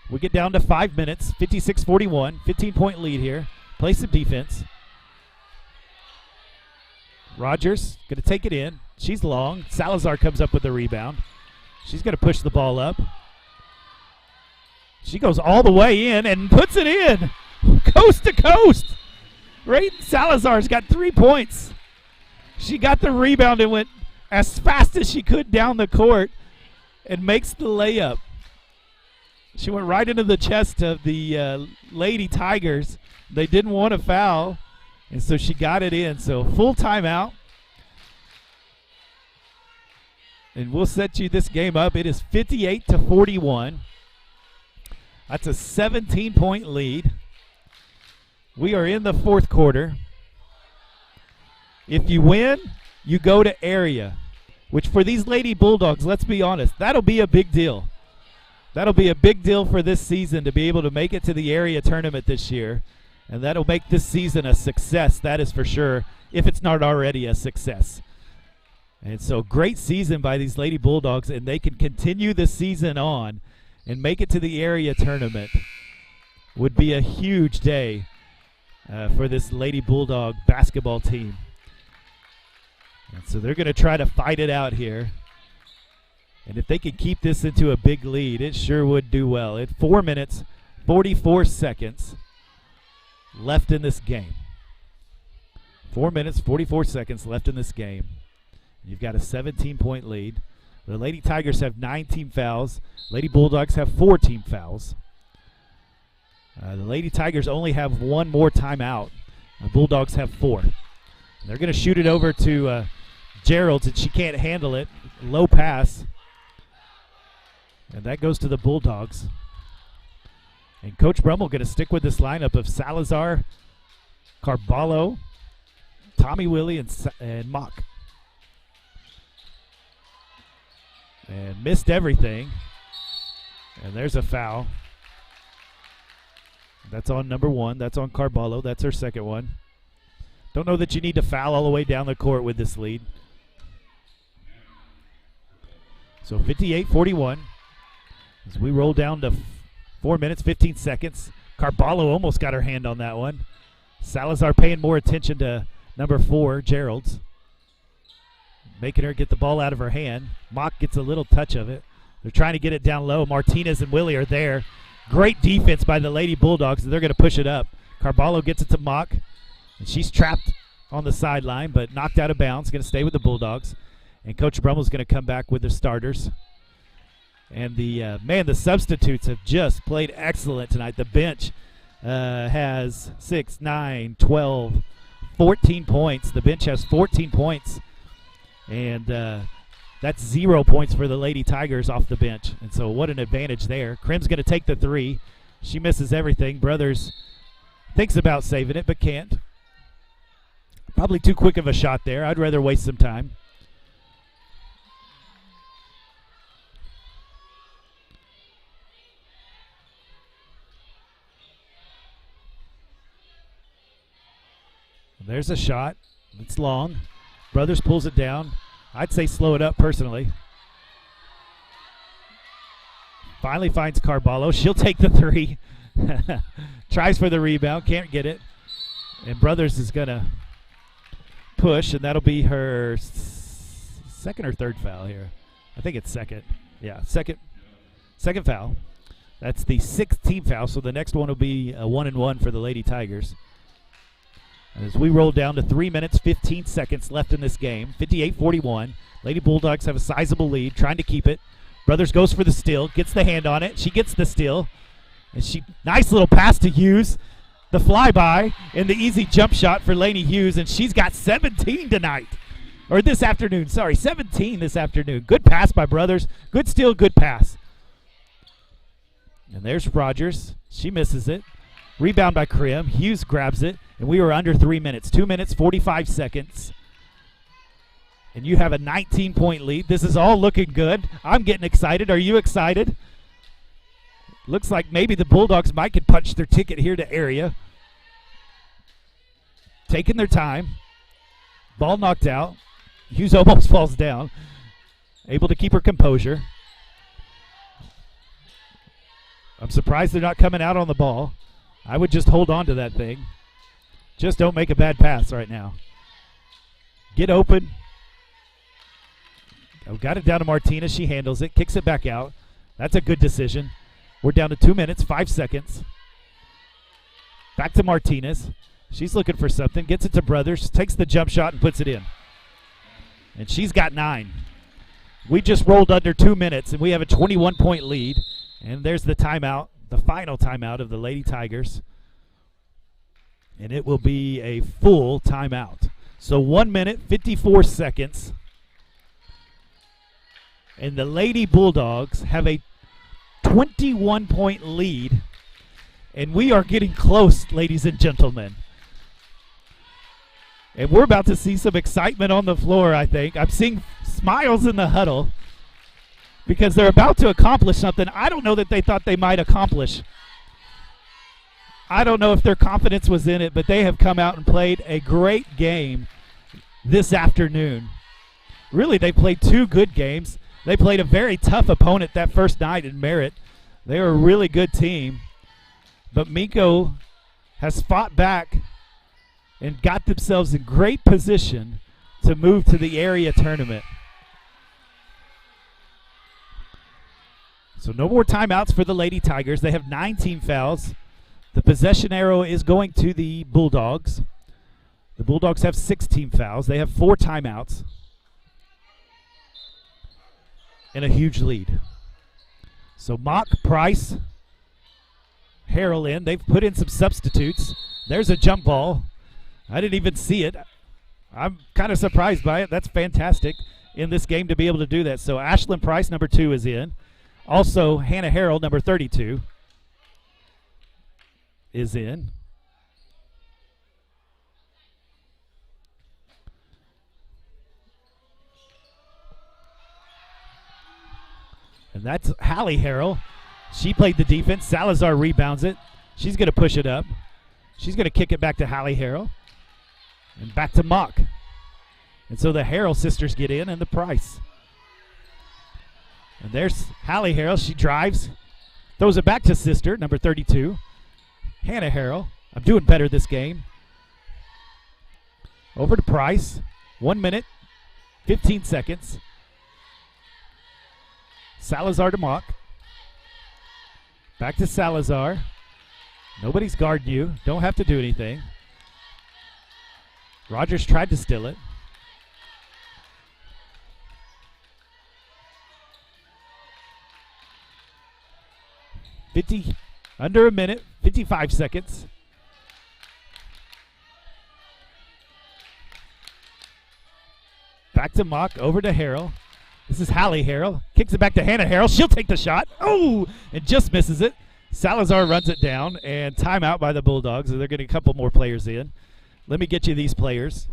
We get down to 5 minutes. 56-41. 15-point lead here. Play some defense. Rogers going to take it in. She's long. Salazar comes up with the rebound. She's going to push the ball up. She goes all the way in and puts it in. Coast to coast. Rayton Salazar's got 3 points. She got the rebound and went as fast as she could down the court and makes the layup. She went right into the chest of the Lady Tigers. They didn't want to foul, and so she got it in. So full timeout. And we'll set you this game up. It is 58-41. That's a 17-point lead. We are in the fourth quarter. If you win, you go to area, which for these Lady Bulldogs, let's be honest, that'll be a big deal. That'll be a big deal for this season to be able to make it to the area tournament this year, and that'll make this season a success, that is for sure, if it's not already a success. And so great season by these Lady Bulldogs, and they can continue the season on and make it to the area tournament. Would be a huge day for this Lady Bulldog basketball team. And so they're going to try to fight it out here. And if they can keep this into a big lead, it sure would do well. At 4 minutes, 44 seconds left in this game. 4 minutes, 44 seconds left in this game. You've got a 17-point lead. The Lady Tigers have 9 team fouls. Lady Bulldogs have 4 team fouls. The Lady Tigers only have 1 more timeout. The Bulldogs have 4. And they're going to shoot it over to Gerald's, and she can't handle it. Low pass. And that goes to the Bulldogs. And Coach Brummel going to stick with this lineup of Salazar, Carballo, Tommy Willie, and Mock. And missed everything. And there's a foul. That's on number 1. That's on Carballo. That's her second one. Don't know that you need to foul all the way down the court with this lead. So 58-41. As we roll down to 4 minutes, 15 seconds. Carballo almost got her hand on that one. Salazar paying more attention to number 4, Gerald's. Making her get the ball out of her hand. Mock gets a little touch of it. They're trying to get it down low. Martinez and Willie are there. Great defense by the Lady Bulldogs. They're going to push it up. Carballo gets it to Mock. And she's trapped on the sideline, but knocked out of bounds. Going to stay with the Bulldogs. And Coach Brummel's going to come back with the starters. And the substitutes have just played excellent tonight. The bench has 6, 9, 12, 14 points. The bench has 14 points. And that's 0 points for the Lady Tigers off the bench. And so what an advantage there. Krim's going to take the 3. She misses everything. Brothers thinks about saving it, but can't. Probably too quick of a shot there. I'd rather waste some time. There's a shot. It's long. Brothers pulls it down. I'd say slow it up personally. Finally finds Carballo. She'll take the 3. Tries for the rebound. Can't get it. And Brothers is going to push, and that'll be her second or third foul here. I think it's second. Yeah, second foul. That's the 6th team foul, so the next one will be a 1-and-1 for the Lady Tigers. As we roll down to 3 minutes, 15 seconds left in this game, 58-41. Lady Bulldogs have a sizable lead, trying to keep it. Brothers goes for the steal, gets the hand on it. She gets the steal. And nice little pass to Hughes. The flyby and the easy jump shot for Lainey Hughes, and she's got 17 tonight. Or this afternoon, sorry, 17 this afternoon. Good pass by Brothers. Good steal, good pass. And there's Rogers. She misses it. Rebound by Krim. Hughes grabs it. And we were under 3 minutes. 2 minutes, 45 seconds. And you have a 19-point lead. This is all looking good. I'm getting excited. Are you excited? Looks like maybe the Bulldogs might could punch their ticket here to area. Taking their time. Ball knocked out. Hughes almost falls down. Able to keep her composure. I'm surprised they're not coming out on the ball. I would just hold on to that thing. Just don't make a bad pass right now. Get open. Oh, got it down to Martinez. She handles it. Kicks it back out. That's a good decision. We're down to 2 minutes, 5 seconds. Back to Martinez. She's looking for something. Gets it to Brothers. Takes the jump shot and puts it in. And she's got 9. We just rolled under 2 minutes, and we have a 21-point lead. And there's the timeout, the final timeout of the Lady Tigers. And it will be a full timeout. So 1 minute, 54 seconds. And the Lady Bulldogs have a 21-point lead. And we are getting close, ladies and gentlemen. And we're about to see some excitement on the floor, I think. I'm seeing smiles in the huddle because they're about to accomplish something I don't know that they thought they might accomplish. I don't know if their confidence was in it, but they have come out and played a great game this afternoon. Really, they played two good games. They played a very tough opponent that first night in Merritt. They were a really good team. But Minco has fought back and got themselves in great position to move to the area tournament. So no more timeouts for the Lady Tigers. They have 9 team fouls. The possession arrow is going to the Bulldogs. The Bulldogs have 6 team fouls. They have 4 timeouts. And a huge lead. So Mock, Price, Harrell in. They've put in some substitutes. There's a jump ball. I didn't even see it. I'm kind of surprised by it. That's fantastic in this game to be able to do that. So Ashlyn Price, number 2, is in. Also, Hannah Harrell, number 32, is in. And that's Hallie Harrell. She played the defense. Salazar rebounds it. She's going to push it up. She's going to kick it back to Hallie Harrell. And back to Mock. And so the Harrell sisters get in and the Price. And there's Hallie Harrell. She drives. Throws it back to sister, number 32. Hannah Harrell. I'm doing better this game. Over to Price. 1 minute, 15 seconds. Salazar to Mock. Back to Salazar. Nobody's guarding you. Don't have to do anything. Rogers tried to steal it. Under a minute, 55 seconds. Back to Mock, over to Harrell. This is Hallie Harrell. Kicks it back to Hannah Harrell. She'll take the shot. Oh, and just misses it. Salazar runs it down, and timeout by the Bulldogs. They're getting a couple more players in. Let me get you these players.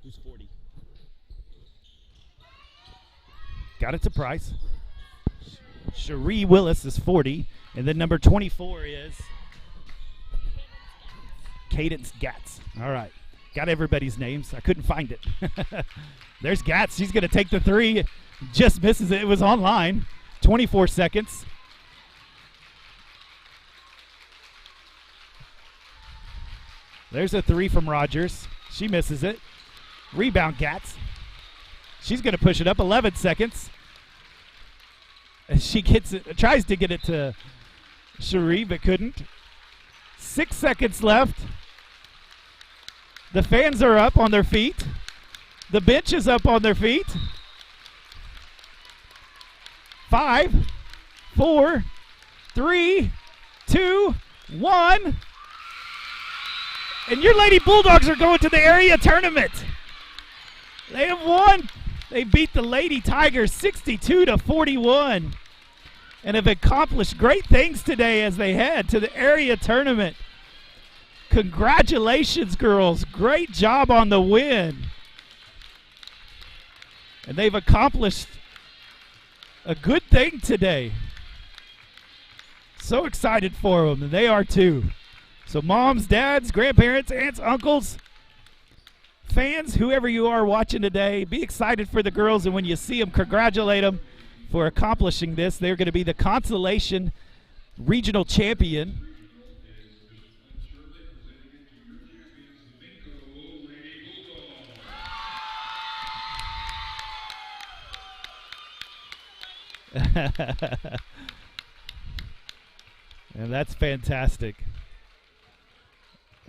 Who's 40? Got it to Price. Cherie Willis is 40. And then number 24 is Cadence Gatz. All right. Got everybody's names. I couldn't find it. There's Gatz. She's going to take the 3. Just misses it. It was online. 24 seconds. There's a 3 from Rogers. She misses it. Rebound Gatz. She's going to push it up. 11 seconds. And she gets it, tries to get it to Cherie, but couldn't. 6 seconds left. The fans are up on their feet. The bench is up on their feet. 5, 4, 3, 2, 1. And your Lady Bulldogs are going to the area tournament. They have won. They beat the Lady Tigers 62-41 and have accomplished great things today as they head to the area tournament. Congratulations, girls. Great job on the win. And they've accomplished a good thing today. So excited for them, and they are too. So moms, dads, grandparents, aunts, uncles, fans, whoever you are watching today, be excited for the girls, and when you see them, congratulate them for accomplishing this. They're going to be the consolation regional champion. And that's fantastic.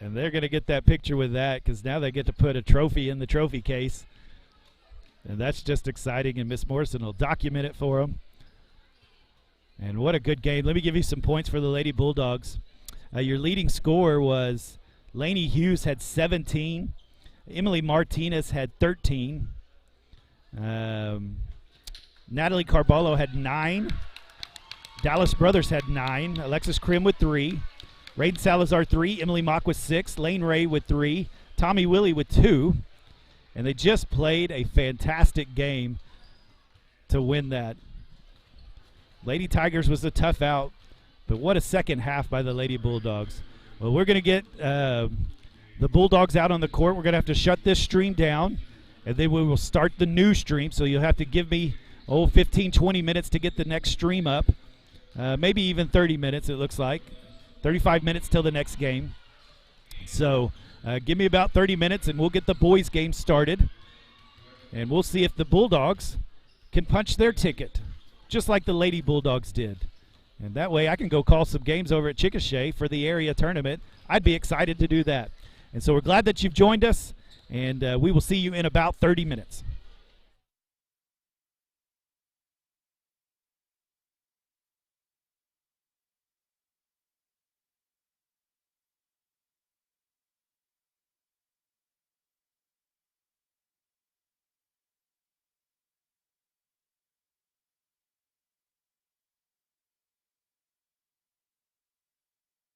And they're going to get that picture with that because now they get to put a trophy in the trophy case. And that's just exciting, and Miss Morrison will document it for them. And what a good game. Let me give you some points for the Lady Bulldogs. Your leading scorer was Lainey Hughes had 17. Emily Martinez had 13. Natalie Carballo had 9. Dallas Brothers had 9. Alexis Krim with 3. Raiden Salazar 3. Emily Mock with 6. Lane Ray with 3. Tommy Willie with 2. And they just played a fantastic game to win that. Lady Tigers was a tough out, but what a second half by the Lady Bulldogs. Well, we're going to get the Bulldogs out on the court. We're going to have to shut this stream down, and then we will start the new stream. So you'll have to give me, 15, 20 minutes to get the next stream up. Maybe even 30 minutes, it looks like. 35 minutes till the next game. So give me about 30 minutes, and we'll get the boys' game started. And we'll see if the Bulldogs can punch their ticket, just like the Lady Bulldogs did. And that way I can go call some games over at Chickasha for the area tournament. I'd be excited to do that. And so we're glad that you've joined us, and we will see you in about 30 minutes.